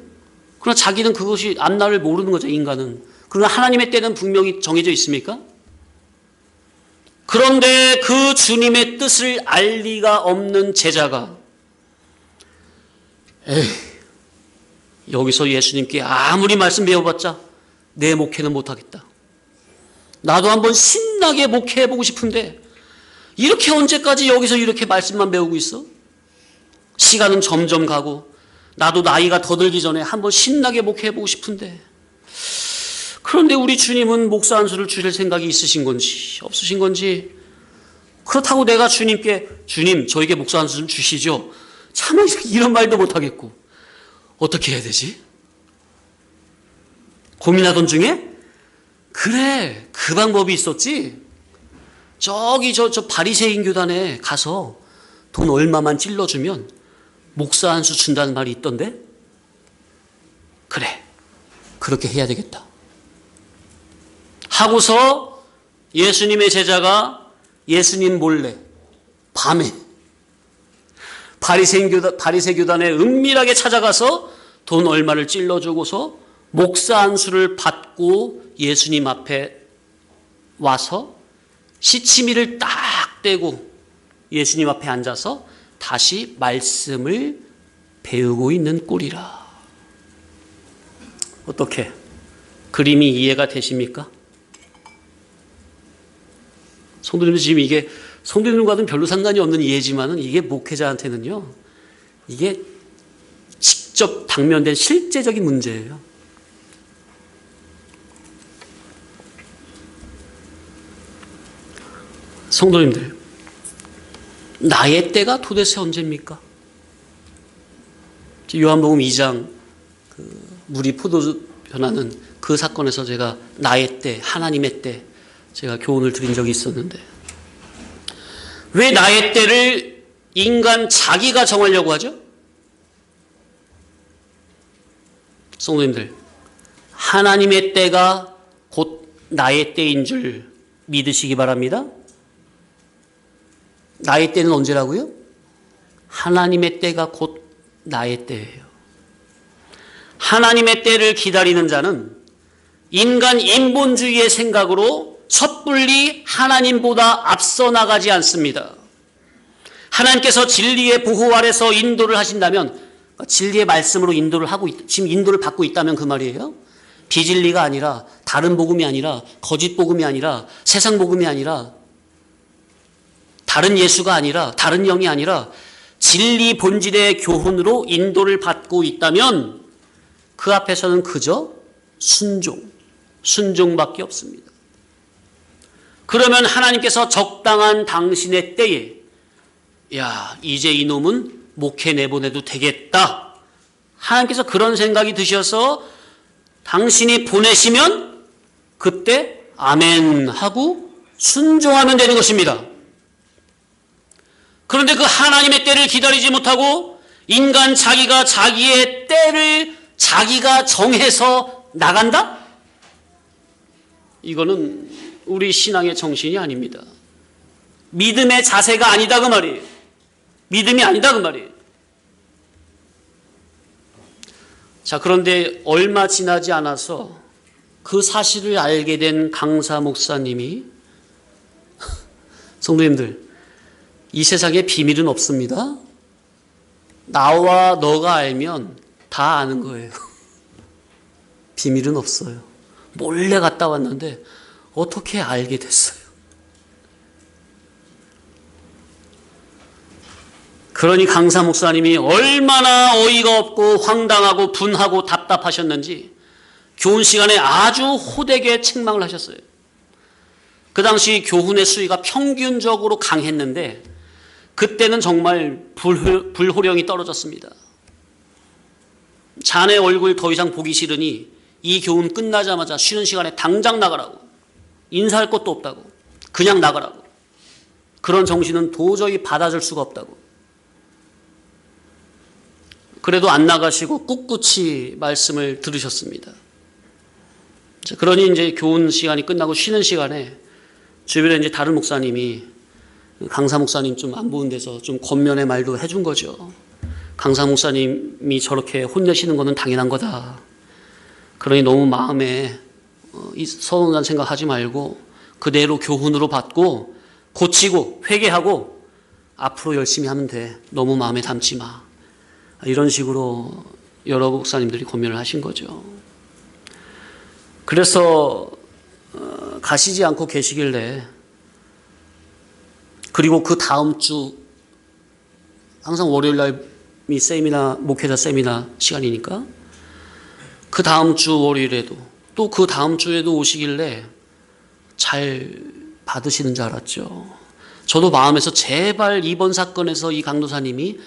그러나 자기는 그것이 앞날을 모르는 거죠, 인간은. 그러나 하나님의 때는 분명히 정해져 있습니까? 그런데 그 주님의 뜻을 알 리가 없는 제자가 여기서 예수님께 아무리 말씀 배워봤자 내 목회는 못하겠다. 나도 한번 신나게 목회해보고 싶은데 이렇게 언제까지 여기서 이렇게 말씀만 배우고 있어? 시간은 점점 가고 나도 나이가 더 들기 전에 한번 신나게 목회해보고 싶은데, 그런데 우리 주님은 목사 한 수를 주실 생각이 있으신 건지 없으신 건지, 그렇다고 내가 주님께 주님 저에게 목사 한 수 좀 주시죠, 참 이런 말도 못하겠고 어떻게 해야 되지? 고민하던 중에 그래, 그 방법이 있었지. 저기 저 바리새인 교단에 가서 돈 얼마만 찔러주면 목사 한 수 준다는 말이 있던데, 그래, 그렇게 해야 되겠다 하고서 예수님의 제자가 예수님 몰래 밤에 바리새 교단에 은밀하게 찾아가서 돈 얼마를 찔러주고서 목사 한 수를 받고 예수님 앞에 와서 시치미를 딱 떼고 예수님 앞에 앉아서 다시 말씀을 배우고 있는 꼴이라. 어떻게 그림이 이해가 되십니까? 성도님들, 지금 이게 성도님과는 별로 상관이 없는 이해지만은 이게 목회자한테는요, 이게 직접 당면된 실제적인 문제예요. 성도님들, 나의 때가 도대체 언제입니까? 요한복음 2장 물이 포도주 변하는 그 사건에서 제가 나의 때, 하나님의 때 제가 교훈을 드린 적이 있었는데, 왜 나의 때를 인간 자기가 정하려고 하죠? 성도님들, 하나님의 때가 곧 나의 때인 줄 믿으시기 바랍니다. 나의 때는 언제라고요? 하나님의 때가 곧 나의 때예요. 하나님의 때를 기다리는 자는 인간 인본주의의 생각으로 섣불리 하나님보다 앞서 나가지 않습니다. 하나님께서 진리의 보호 아래서 인도를 하신다면, 진리의 말씀으로 인도를 하고 지금 인도를 받고 있다면 그 말이에요. 비진리가 아니라, 다른 복음이 아니라, 거짓 복음이 아니라, 세상 복음이 아니라, 다른 예수가 아니라, 다른 영이 아니라 진리 본질의 교훈으로 인도를 받고 있다면 그 앞에서는 그저 순종밖에 없습니다. 그러면 하나님께서 적당한 당신의 때에, 야, 이제 이놈은 목회 내보내도 되겠다, 하나님께서 그런 생각이 드셔서 당신이 보내시면 그때 아멘 하고 순종하면 되는 것입니다. 그런데 그 하나님의 때를 기다리지 못하고 인간 자기가 자기의 때를 자기가 정해서 나간다? 이거는 우리 신앙의 정신이 아닙니다. 믿음의 자세가 아니다 그 말이에요. 믿음이 아니다 그 말이에요. 자, 그런데 얼마 지나지 않아서 그 사실을 알게 된 강사 목사님이, 성도님들, 이 세상에 비밀은 없습니다. 나와 너가 알면 다 아는 거예요. 비밀은 없어요. 몰래 갔다 왔는데 어떻게 알게 됐어요? 그러니 강사 목사님이 얼마나 어이가 없고 황당하고 분하고 답답하셨는지 교훈 시간에 아주 호되게 책망을 하셨어요. 그 당시 교훈의 수위가 평균적으로 강했는데 그때는 정말 불호령이 떨어졌습니다. 자네 얼굴 더 이상 보기 싫으니 이 교훈 끝나자마자 쉬는 시간에 당장 나가라고, 인사할 것도 없다고, 그냥 나가라고, 그런 정신은 도저히 받아줄 수가 없다고. 그래도 안 나가시고 꿋꿋이 말씀을 들으셨습니다. 그러니 이제 교훈 시간이 끝나고 쉬는 시간에 주변에 이제 다른 목사님이 강사 목사님 좀 안 보는 데서 좀 권면의 말도 해준 거죠. 강사 목사님이 저렇게 혼내시는 거는 당연한 거다. 그러니 너무 마음에 서운한 생각하지 말고 그대로 교훈으로 받고 고치고 회개하고 앞으로 열심히 하면 돼. 너무 마음에 담지 마. 이런 식으로 여러 목사님들이 권면을 하신 거죠. 그래서 가시지 않고 계시길래, 그리고 그 다음 주 항상 월요일 날 세미나, 목회자 세미나 시간이니까 그 다음 주 월요일에도 또 그 다음 주에도 오시길래 잘 받으시는 줄 알았죠. 저도 마음에서 제발 이번 사건에서 이 강도사님이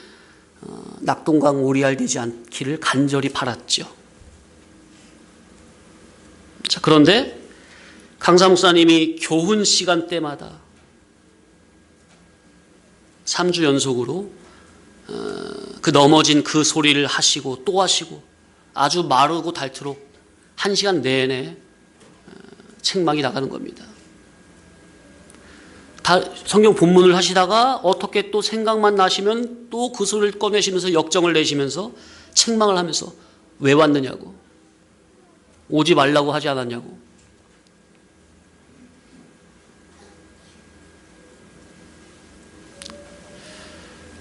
낙동강 오리알 되지 않기를 간절히 바랐죠. 자, 그런데 강사 목사님이 교훈 시간대마다 3주 연속으로 그 넘어진 그 소리를 하시고 또 하시고 아주 마르고 닳도록 1시간 내내 책망이 나가는 겁니다. 성경 본문을 하시다가 어떻게 또 생각만 나시면 또 그 소리를 꺼내시면서 역정을 내시면서 책망을 하면서 왜 왔느냐고, 오지 말라고 하지 않았냐고.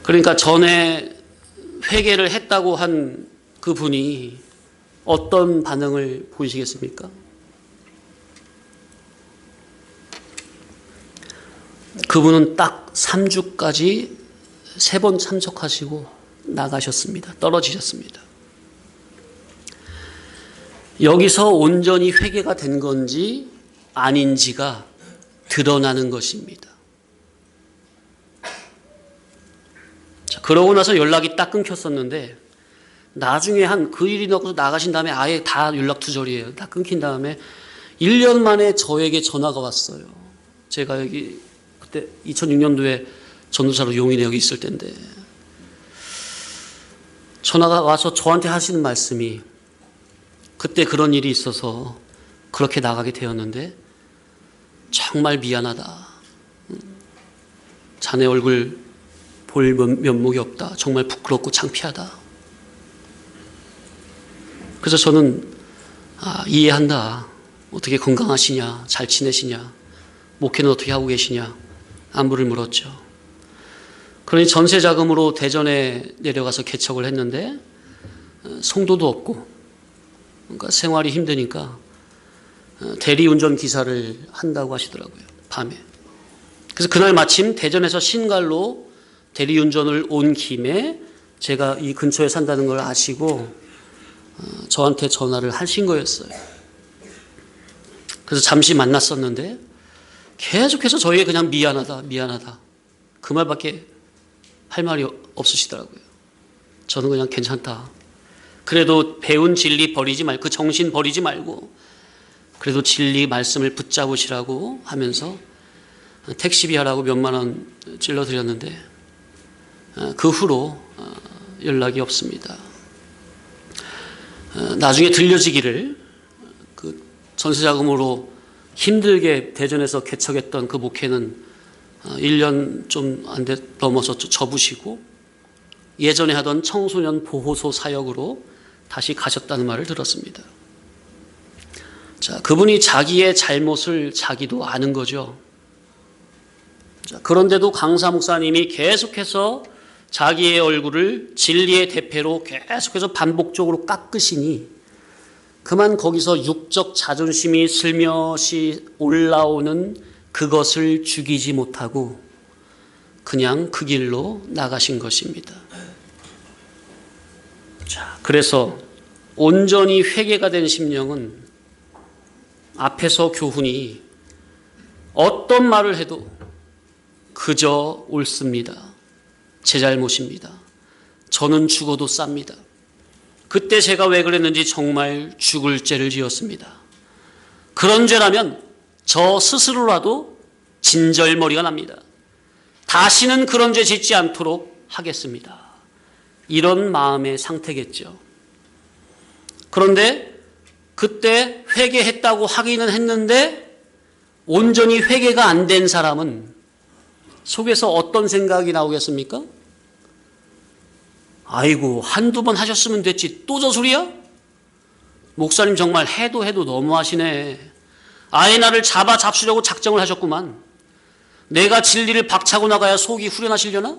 그러니까 전에 회개를 했다고 한 그분이 어떤 반응을 보이시겠습니까? 그분은 딱 3주까지 3번 참석하시고 나가셨습니다. 떨어지셨습니다. 여기서 온전히 회개가 된 건지 아닌지가 드러나는 것입니다. 자, 그러고 나서 연락이 딱 끊겼었는데 나중에 한 그 일이 나가신 다음에 아예 다 연락 두절이에요. 다 끊긴 다음에 1년 만에 저에게 전화가 왔어요. 제가 여기 그때 2006년도에 전도사로 용인에 여기 있을 때인데 전화가 와서 저한테 하시는 말씀이 그때 그런 일이 있어서 그렇게 나가게 되었는데 정말 미안하다. 자네 얼굴 볼 면목이 없다. 정말 부끄럽고 창피하다. 그래서 저는 이해한다. 어떻게 건강하시냐, 잘 지내시냐, 목회는 어떻게 하고 계시냐 안부를 물었죠. 그러니 전세 자금으로 대전에 내려가서 개척을 했는데 송도도 없고 그러니까 생활이 힘드니까 대리운전 기사를 한다고 하시더라고요. 밤에. 그래서 그날 마침 대전에서 신갈로 대리운전을 온 김에 제가 이 근처에 산다는 걸 아시고 저한테 전화를 하신 거였어요. 그래서 잠시 만났었는데 계속해서 저에게 그냥 미안하다, 미안하다. 그 말밖에 할 말이 없으시더라고요. 저는 그냥 괜찮다. 그래도 배운 진리 버리지 말고, 그 정신 버리지 말고, 그래도 진리 말씀을 붙잡으시라고 하면서 택시비 하라고 몇만 원 찔러드렸는데 그 후로 연락이 없습니다. 나중에 들려지기를 그 전세자금으로 힘들게 대전에서 개척했던 그 목회는 1년 좀 안 돼 넘어서 접으시고 예전에 하던 청소년 보호소 사역으로 다시 가셨다는 말을 들었습니다. 자, 그분이 자기의 잘못을 자기도 아는 거죠. 자, 그런데도 강사 목사님이 계속해서 자기의 얼굴을 진리의 대패로 계속해서 반복적으로 깎으시니 그만 거기서 육적 자존심이 슬며시 올라오는 그것을 죽이지 못하고 그냥 그 길로 나가신 것입니다. 자, 그래서 온전히 회개가 된 심령은 앞에서 교훈이 어떤 말을 해도 그저 옳습니다. 제 잘못입니다. 저는 죽어도 쌉니다. 그때 제가 왜 그랬는지 정말 죽을 죄를 지었습니다. 그런 죄라면 저 스스로라도 진절머리가 납니다. 다시는 그런 죄 짓지 않도록 하겠습니다. 이런 마음의 상태겠죠. 그런데 그때 회개했다고 하기는 했는데 온전히 회개가 안 된 사람은 속에서 어떤 생각이 나오겠습니까? 아이고, 한두 번 하셨으면 됐지 또 저 소리야? 목사님 정말 해도 너무하시네. 아예 나를 잡으려고 작정을 하셨구만. 내가 진리를 박차고 나가야 속이 후련하시려나?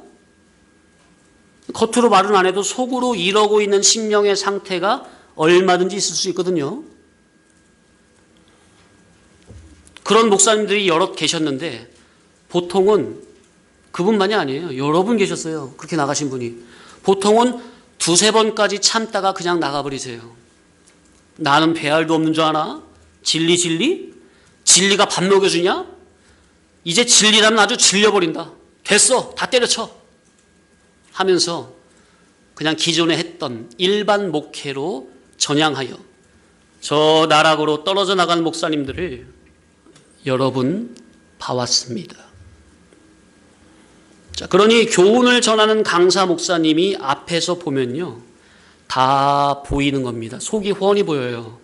겉으로 말은 안 해도 속으로 이러고 있는 심령의 상태가 얼마든지 있을 수 있거든요. 그런 목사님들이 여럿 계셨는데 보통은 그분만이 아니에요. 여러 분 계셨어요. 그렇게 나가신 분이. 보통은 두세 번까지 참다가 그냥 나가버리세요. 나는 배알도 없는 줄 아나? 진리? 진리가 밥 먹여주냐? 이제 진리라면 아주 질려버린다. 됐어, 다 때려쳐 하면서 그냥 기존에 했던 일반 목회로 전향하여 저 나락으로 떨어져 나간 목사님들을 여러분 봐왔습니다. 자, 그러니 교훈을 전하는 강사 목사님이 앞에서 보면요, 다 보이는 겁니다. 속이 훤히 보여요.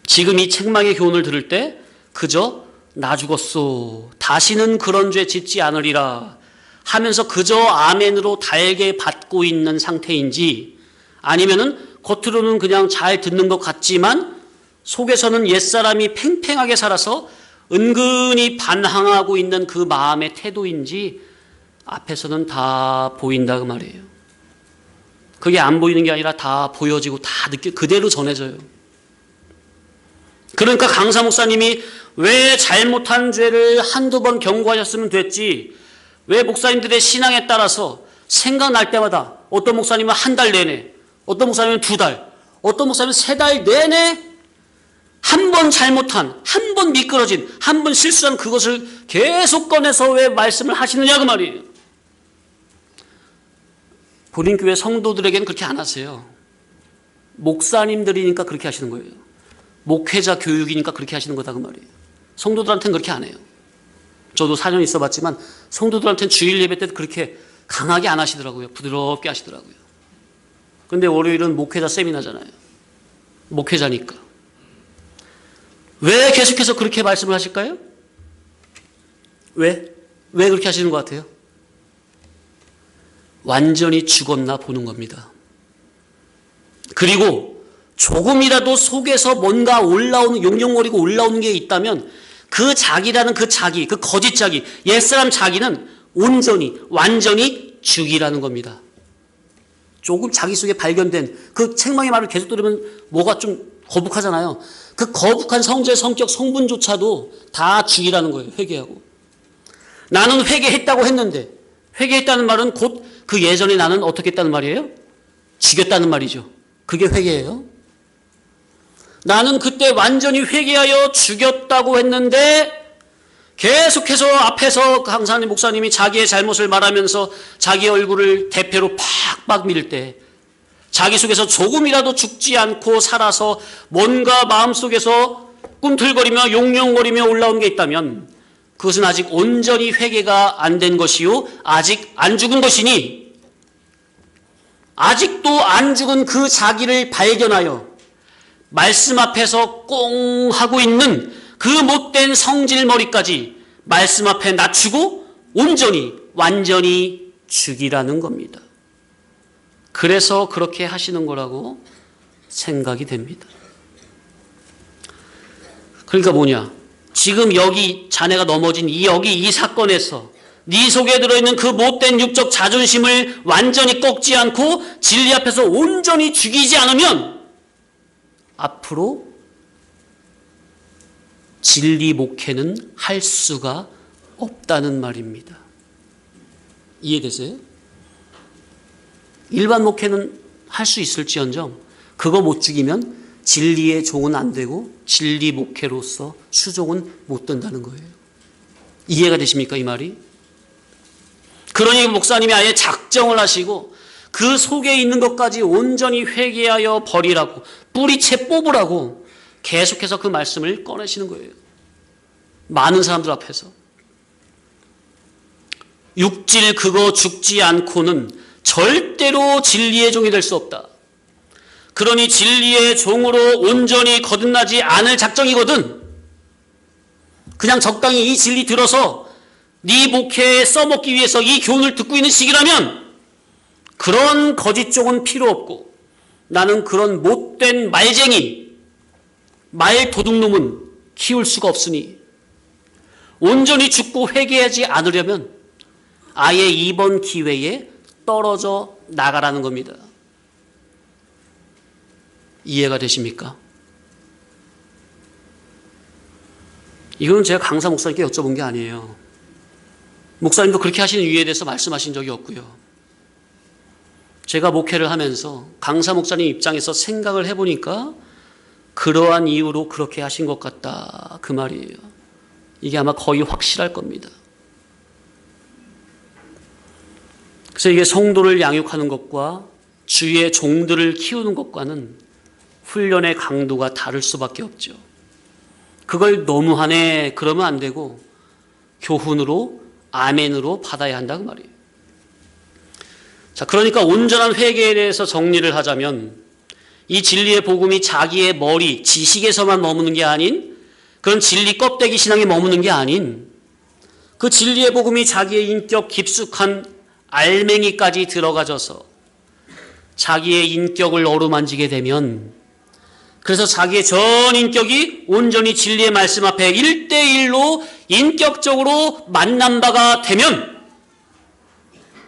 지금 이 책망의 교훈을 들을 때 그저 나 죽었소, 다시는 그런 죄 짓지 않으리라 하면서 그저 아멘으로 달게 받고 있는 상태인지, 아니면은 겉으로는 그냥 잘 듣는 것 같지만 속에서는 옛사람이 팽팽하게 살아서 은근히 반항하고 있는 그 마음의 태도인지 앞에서는 다 보인다 그 말이에요. 그게 안 보이는 게 아니라 다 보여지고 다 그대로 전해져요. 그러니까 강사 목사님이 왜 잘못한 죄를 한두 번 경고하셨으면 됐지, 왜 목사님들의 신앙에 따라서 생각날 때마다 어떤 목사님은 한 달 내내, 어떤 목사님은 두 달, 어떤 목사님은 세 달 내내 한 번 잘못한, 한 번 미끄러진, 한 번 실수한 그것을 계속 꺼내서 왜 말씀을 하시느냐 그 말이에요. 본인 교회 성도들에게는 그렇게 안 하세요. 목사님들이니까 그렇게 하시는 거예요. 목회자 교육이니까 그렇게 하시는 거다 그 말이에요. 성도들한테는 그렇게 안 해요. 저도 4년 있어봤지만 성도들한테는 주일 예배 때도 그렇게 강하게 안 하시더라고요. 부드럽게 하시더라고요. 근데 월요일은 목회자 세미나잖아요. 목회자니까. 왜 계속해서 그렇게 말씀을 하실까요? 왜 그렇게 하시는 것 같아요? 완전히 죽었나 보는 겁니다. 그리고 조금이라도 속에서 뭔가 올라오는, 용용거리고 올라오는 게 있다면 그 자기라는 그 자기, 그 거짓 자기, 옛사람 자기는 온전히, 완전히 죽이라는 겁니다. 조금 자기 속에 발견된 그 책망의 말을 계속 들으면 뭐가 좀 거북하잖아요. 그 거북한 성질, 성격, 성분조차도 다 죽이라는 거예요. 회개하고. 나는 회개했다고 했는데, 회개했다는 말은 곧 그 예전에 나는 어떻게 했다는 말이에요? 죽였다는 말이죠. 그게 회개예요. 나는 그때 완전히 회개하여 죽였다고 했는데 계속해서 앞에서 강사님, 목사님이 자기의 잘못을 말하면서 자기 얼굴을 대패로 팍팍 밀 때 자기 속에서 조금이라도 죽지 않고 살아서 뭔가 마음속에서 꿈틀거리며 용용거리며 올라온 게 있다면 그것은 아직 온전히 회개가 안 된 것이요, 아직 안 죽은 것이니, 아직도 안 죽은 그 자기를 발견하여 말씀 앞에서 꽁 하고 있는 그 못된 성질머리까지 말씀 앞에 낮추고 온전히 완전히 죽이라는 겁니다. 그래서 그렇게 하시는 거라고 생각이 됩니다. 그러니까 뭐냐, 지금 여기 자네가 넘어진 이 사건에서 네 속에 들어있는 그 못된 육적 자존심을 완전히 꺾지 않고 진리 앞에서 온전히 죽이지 않으면 앞으로 진리 목회는 할 수가 없다는 말입니다. 이해되세요? 일반 목회는 할 수 있을지언정 그거 못 죽이면 진리의 종은 안 되고 진리 목회로서 수종은 못 된다는 거예요. 이해가 되십니까, 이 말이? 그러니 목사님이 아예 작정을 하시고 그 속에 있는 것까지 온전히 회개하여 버리라고, 뿌리채 뽑으라고 계속해서 그 말씀을 꺼내시는 거예요. 많은 사람들 앞에서. 육질 그거 죽지 않고는 절대로 진리의 종이 될 수 없다. 그러니 진리의 종으로 온전히 거듭나지 않을 작정이거든. 그냥 적당히 이 진리 들어서 네 목회에 써먹기 위해서 이 교훈을 듣고 있는 시기라면 그런 거짓 종은 필요 없고, 나는 그런 못된 말쟁이, 말 도둑놈은 키울 수가 없으니 온전히 죽고 회개하지 않으려면 아예 이번 기회에 떨어져 나가라는 겁니다. 이해가 되십니까? 이거는 제가 강사 목사님께 여쭤본 게 아니에요. 목사님도 그렇게 하시는 이유에 대해서 말씀하신 적이 없고요. 제가 목회를 하면서 강사 목사님 입장에서 생각을 해보니까 그러한 이유로 그렇게 하신 것 같다, 그 말이에요. 이게 아마 거의 확실할 겁니다. 그래서 이게 성도를 양육하는 것과 주의 종들을 키우는 것과는 훈련의 강도가 다를 수밖에 없죠. 그걸 너무하네 그러면 안 되고 교훈으로, 아멘으로 받아야 한다, 그 말이에요. 자, 그러니까 온전한 회개에 대해서 정리를 하자면 이 진리의 복음이 자기의 머리, 지식에서만 머무는 게 아닌, 그런 진리 껍데기 신앙에 머무는 게 아닌, 그 진리의 복음이 자기의 인격 깊숙한 알맹이까지 들어가져서 자기의 인격을 어루만지게 되면, 그래서 자기의 전 인격이 온전히 진리의 말씀 앞에 1대1로 인격적으로 만난 바가 되면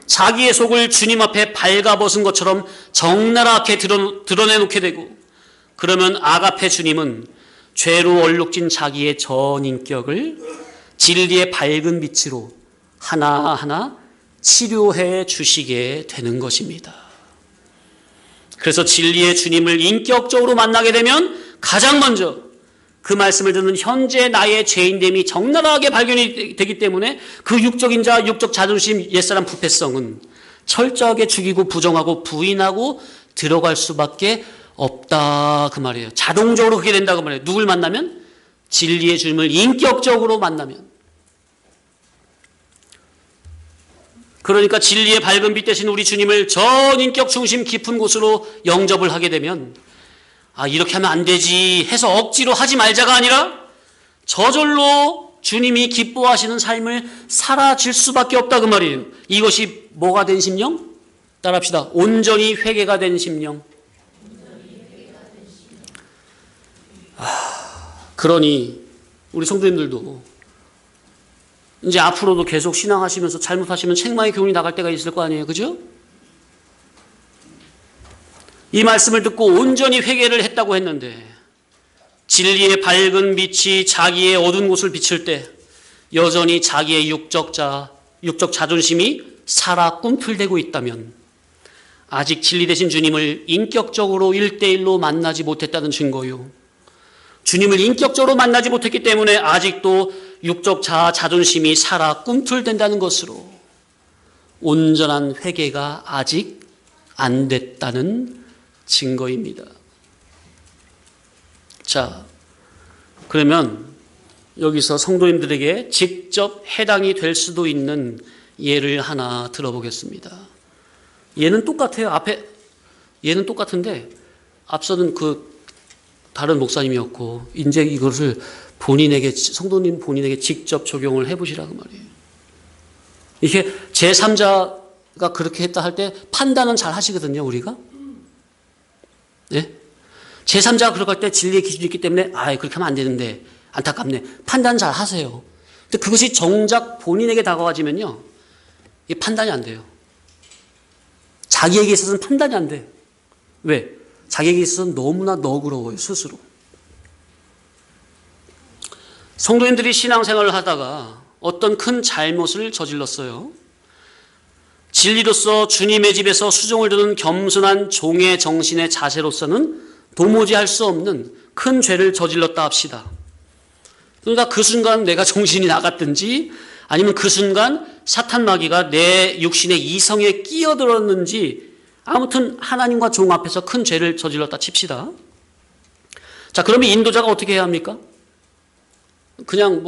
자기의 속을 주님 앞에 발가벗은 것처럼 적나라하게 드러내놓게 되고, 그러면 아가페 주님은 죄로 얼룩진 자기의 전 인격을 진리의 밝은 빛으로 하나하나 치료해 주시게 되는 것입니다. 그래서 진리의 주님을 인격적으로 만나게 되면 가장 먼저 그 말씀을 듣는 현재 나의 죄인됨이 적나라하게 발견이 되기 때문에 그 육적인 자, 육적 자존심, 옛사람 부패성은 철저하게 죽이고 부정하고 부인하고 들어갈 수밖에 없다, 그 말이에요. 자동적으로 그렇게 된다, 그 말이에요. 누굴 만나면? 진리의 주님을 인격적으로 만나면. 그러니까 진리의 밝은 빛 대신 우리 주님을 전인격 중심 깊은 곳으로 영접을 하게 되면, 아, 이렇게 하면 안 되지 해서 억지로 하지 말자가 아니라 저절로 주님이 기뻐하시는 삶을 살아질 수밖에 없다, 그 말이에요. 이것이 뭐가 된 심령? 따라합시다. 온전히 회개가 된 심령. 그러니 우리 성도님들도 이제 앞으로도 계속 신앙하시면서 잘못하시면 책망의 교훈이 나갈 때가 있을 거 아니에요, 그죠? 이 말씀을 듣고 온전히 회개를 했다고 했는데 진리의 밝은 빛이 자기의 어두운 곳을 비칠 때 여전히 자기의 육적 자존심이 살아 꿈틀대고 있다면 아직 진리 되신 주님을 인격적으로 1대1로 만나지 못했다는 증거요. 주님을 인격적으로 만나지 못했기 때문에 아직도 육적 자존심이 살아 꿈틀댄다는 것으로 온전한 회개가 아직 안 됐다는 증거입니다. 자, 그러면 여기서 성도님들에게 직접 해당이 될 수도 있는 예를 하나 들어보겠습니다. 얘는 똑같아요. 얘는 똑같은데 앞서는 다른 목사님이었고 이제 이것을 성도님 본인에게 직접 적용을 해보시라고 말이에요. 이게 제3자가 그렇게 했다 할 때 판단은 잘 하시거든요, 우리가. 네? 제3자가 그렇게 할 때 진리의 기준이 있기 때문에 그렇게 하면 안 되는데 안타깝네. 판단 잘 하세요. 근데 그것이 정작 본인에게 다가와지면요, 이게 판단이 안 돼요. 자기에게 있어서는 판단이 안 돼. 왜? 자기에게 있어서는 너무나 너그러워요, 스스로. 성도님들이 신앙생활을 하다가 어떤 큰 잘못을 저질렀어요. 진리로서 주님의 집에서 수종을 두는 겸손한 종의 정신의 자세로서는 도무지 할 수 없는 큰 죄를 저질렀다 합시다. 그러니까 그 순간 내가 정신이 나갔든지 아니면 그 순간 사탄 마귀가 내 육신의 이성에 끼어들었는지 아무튼 하나님과 종 앞에서 큰 죄를 저질렀다 칩시다. 자, 그러면 인도자가 어떻게 해야 합니까? 그냥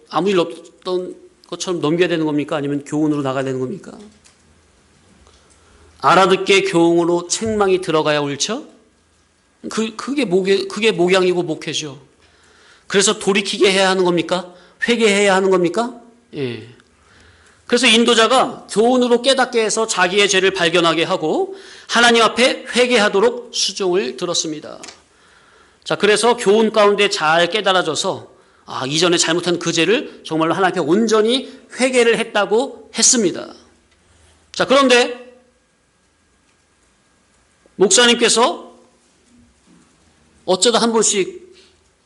아무 일 없던 것처럼 넘겨야 되는 겁니까? 아니면 교훈으로 나가야 되는 겁니까? 알아듣게 교훈으로 책망이 들어가야 옳죠? 그게 목양이고 목회죠. 그래서 돌이키게 해야 하는 겁니까? 회개해야 하는 겁니까? 예. 그래서 인도자가 교훈으로 깨닫게 해서 자기의 죄를 발견하게 하고 하나님 앞에 회개하도록 수종을 들었습니다. 자, 그래서 교훈 가운데 잘 깨달아져서 이전에 잘못한 그 죄를 정말로 하나님 앞에 온전히 회개를 했다고 했습니다. 자, 그런데 목사님께서 어쩌다 한 번씩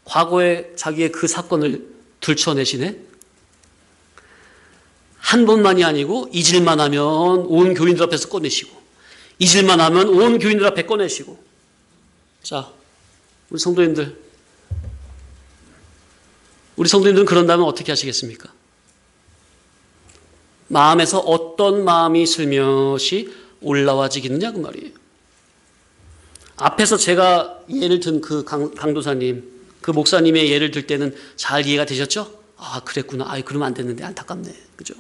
과거에 자기의 그 사건을 들춰내시네? 한 번만이 아니고 잊을만 하면 온 교인들 앞에서 꺼내시고 잊을만 하면 온 교인들 앞에 꺼내시고. 자, 우리 성도님들은 그런다면 어떻게 하시겠습니까? 마음에서 어떤 마음이 슬며시 올라와지겠느냐 그 말이에요. 앞에서 제가 예를 든 그 강도사님, 그 목사님의 예를 들 때는 잘 이해가 되셨죠? 아, 그랬구나. 아, 그러면 안 됐는데 안타깝네. 그죠?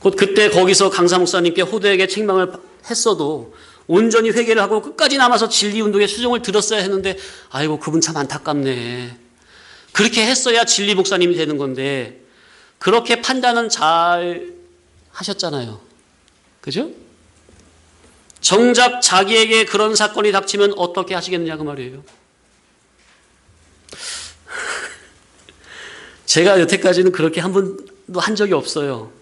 곧 그때 거기서 강사 목사님께 호되게 책망을 했어도 온전히 회개를 하고 끝까지 남아서 진리운동의 수종을 들었어야 했는데 아이고 그분 참 안타깝네. 그렇게 했어야 진리 목사님이 되는 건데 그렇게 판단은 잘 하셨잖아요. 그죠? 정작 자기에게 그런 사건이 닥치면 어떻게 하시겠느냐 그 말이에요. 제가 여태까지는 그렇게 한 번도 한 적이 없어요.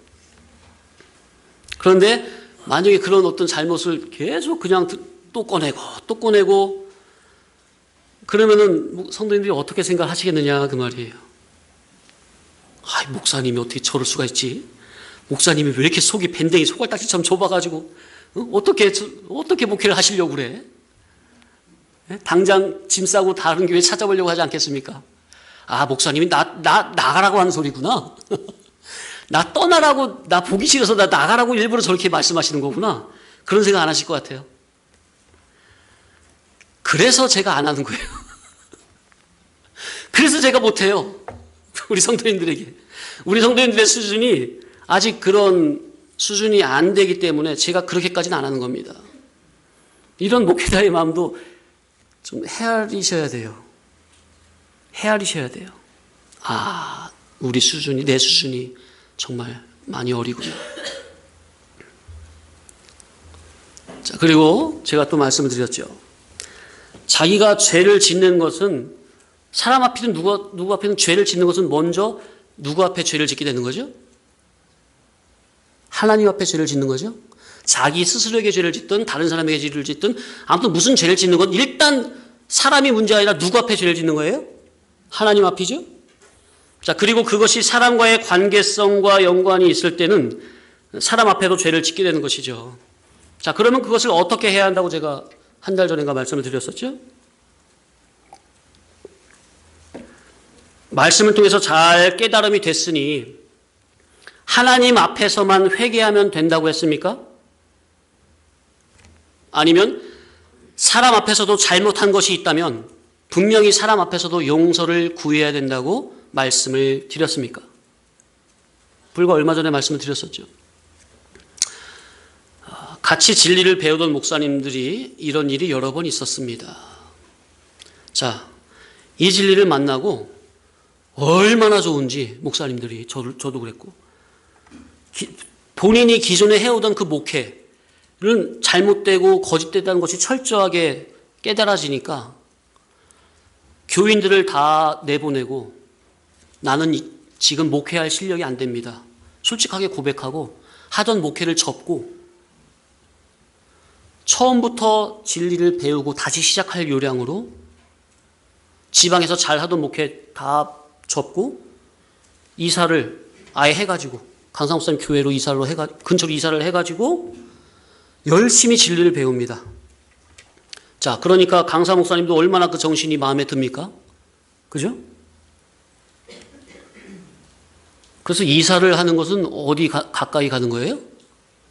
그런데 만약에 그런 어떤 잘못을 계속 그냥 또 꺼내고 그러면은 성도님들이 어떻게 생각하시겠느냐 그 말이에요. 아, 목사님이 어떻게 저럴 수가 있지? 목사님이 왜 이렇게 속이 밴댕이 소갈딱지처럼 좁아가지고 어떻게 목회를 하시려고 그래? 당장 짐 싸고 다른 교회 찾아보려고 하지 않겠습니까? 아, 목사님이 나가라고 하는 소리구나. 나 떠나라고, 나 보기 싫어서 나 나가라고 일부러 저렇게 말씀하시는 거구나. 그런 생각 안 하실 것 같아요. 그래서 제가 안 하는 거예요. 그래서 제가 못해요. 우리 성도님들에게. 우리 성도님들의 수준이 아직 그런 수준이 안 되기 때문에 제가 그렇게까지는 안 하는 겁니다. 이런 목회자의 마음도 좀 헤아리셔야 돼요. 아, 내 수준이 정말 많이 어리구나. 자, 그리고 제가 또 말씀을 드렸죠. 자기가 죄를 짓는 것은 사람 앞이든 누구 앞에든 죄를 짓는 것은 먼저 누구 앞에 죄를 짓게 되는 거죠? 하나님 앞에 죄를 짓는 거죠. 자기 스스로에게 죄를 짓든 다른 사람에게 죄를 짓든 아무튼 무슨 죄를 짓는 건 일단 사람이 문제가 아니라 누구 앞에 죄를 짓는 거예요? 하나님 앞이죠. 자, 그리고 그것이 사람과의 관계성과 연관이 있을 때는 사람 앞에도 죄를 짓게 되는 것이죠. 자, 그러면 그것을 어떻게 해야 한다고 제가 한 달 전인가 말씀을 드렸었죠? 말씀을 통해서 잘 깨달음이 됐으니 하나님 앞에서만 회개하면 된다고 했습니까? 아니면 사람 앞에서도 잘못한 것이 있다면 분명히 사람 앞에서도 용서를 구해야 된다고 말씀을 드렸습니까? 불과 얼마 전에 말씀을 드렸었죠. 같이 진리를 배우던 목사님들이 이런 일이 여러 번 있었습니다. 자, 이 진리를 만나고 얼마나 좋은지 목사님들이 저도 그랬고 본인이 기존에 해오던 그 목회는 잘못되고 거짓되다는 것이 철저하게 깨달아지니까 교인들을 다 내보내고 나는 지금 목회할 실력이 안 됩니다. 솔직하게 고백하고 하던 목회를 접고 처음부터 진리를 배우고 다시 시작할 요량으로 지방에서 잘하던 목회 다 접고 이사를 아예 해가지고 강사 목사님 교회로 근처로 이사를 해가지고 열심히 진리를 배웁니다. 자, 그러니까 강사 목사님도 얼마나 그 정신이 마음에 듭니까? 그죠? 그래서 이사를 하는 것은 어디 가까이 가는 거예요?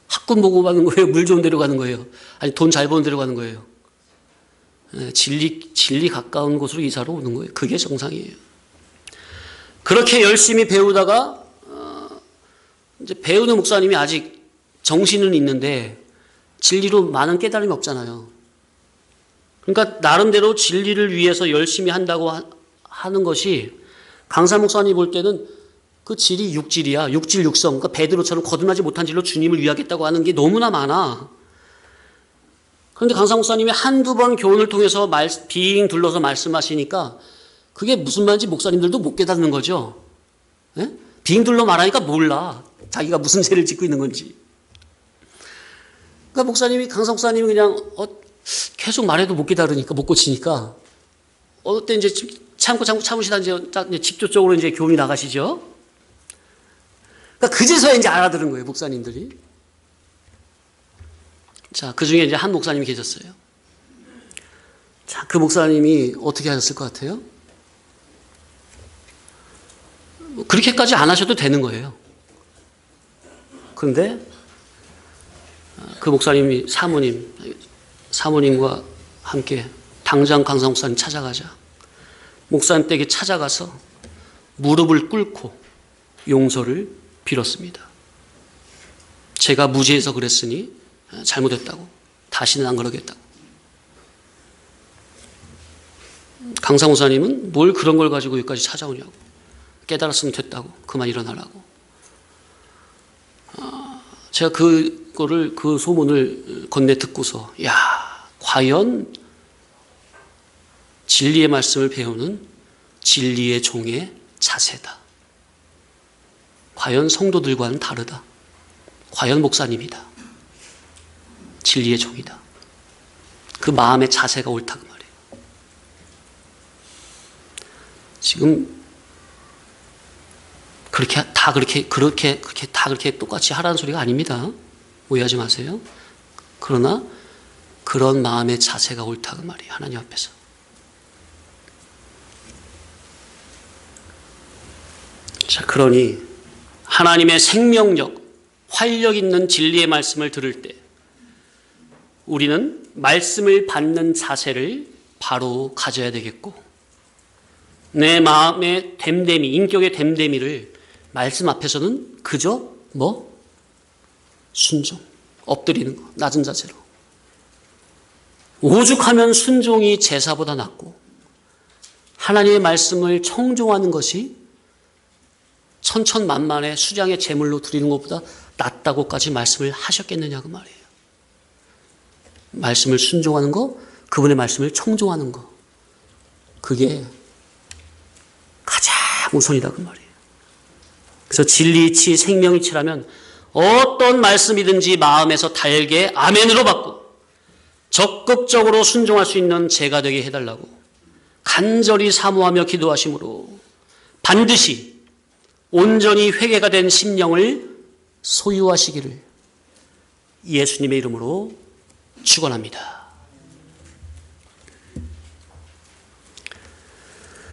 학군 보고 가는 거예요? 물 좋은 데로 가는 거예요? 아니, 돈 잘 버는 데로 가는 거예요? 진리 가까운 곳으로 이사로 오는 거예요. 그게 정상이에요. 그렇게 열심히 배우다가 이제 배우는 목사님이 아직 정신은 있는데 진리로 많은 깨달음이 없잖아요. 그러니까 나름대로 진리를 위해서 열심히 한다고 하는 것이 강사 목사님이 볼 때는 그 질이 육질이야. 육질 육성. 그러니까 베드로처럼 거듭나지 못한 질로 주님을 위하겠다고 하는 게 너무나 많아. 그런데 강사 목사님이 한두 번 교훈을 통해서 빙 둘러서 말씀하시니까 그게 무슨 말인지 목사님들도 못 깨닫는 거죠. 예? 빙 둘러 말하니까 몰라. 자기가 무슨 죄를 짓고 있는 건지. 그러니까 강사 목사님이 그냥 계속 말해도 못 깨달으니까, 못 고치니까 어때 이제 참으시다 이제 직접적으로 이제 교훈이 나가시죠. 그러니까 그제서야 이제 알아들은 거예요, 목사님들이. 자, 그 중에 이제 한 목사님이 계셨어요. 자, 그 목사님이 어떻게 하셨을 것 같아요? 그렇게까지 안 하셔도 되는 거예요. 그런데 그 목사님이 사모님과 함께 당장 강사 목사님 찾아가자. 목사님 댁에 찾아가서 무릎을 꿇고 용서를 빌었습니다. 제가 무지해서 그랬으니 잘못했다고. 다시는 안 그러겠다고. 강사 목사님은 뭘 그런 걸 가지고 여기까지 찾아오냐고. 깨달았으면 됐다고. 그만 일어나라고. 제가 그 소문을 건네 듣고서, 야, 과연 진리의 말씀을 배우는 진리의 종의 자세다. 과연 성도들과는 다르다. 과연 목사님이다. 진리의 종이다. 그 마음의 자세가 옳다 그 말이에요. 지금 그렇게 똑같이 하라는 소리가 아닙니다. 오해하지 마세요. 그러나 그런 마음의 자세가 옳다 그 말이에요. 하나님 앞에서. 자, 그러니 하나님의 생명력, 활력 있는 진리의 말씀을 들을 때 우리는 말씀을 받는 자세를 바로 가져야 되겠고, 내 마음의 됨됨이, 인격의 됨됨이를 말씀 앞에서는 그저 순종, 엎드리는 거, 낮은 자세로. 오죽하면 순종이 제사보다 낫고 하나님의 말씀을 청종하는 것이 천천만만의 수장의 제물로 드리는 것보다 낫다고까지 말씀을 하셨겠느냐 그 말이에요. 말씀을 순종하는 거, 그분의 말씀을 청종하는 거, 그게 가장 우선이다 그 말이에요. 그래서 진리이치 생명이치라면 어떤 말씀이든지 마음에서 달게 아멘으로 받고 적극적으로 순종할 수 있는 제가 되게 해달라고 간절히 사모하며 기도하심으로 반드시 온전히 회개가 된 심령을 소유하시기를 예수님의 이름으로 축원합니다.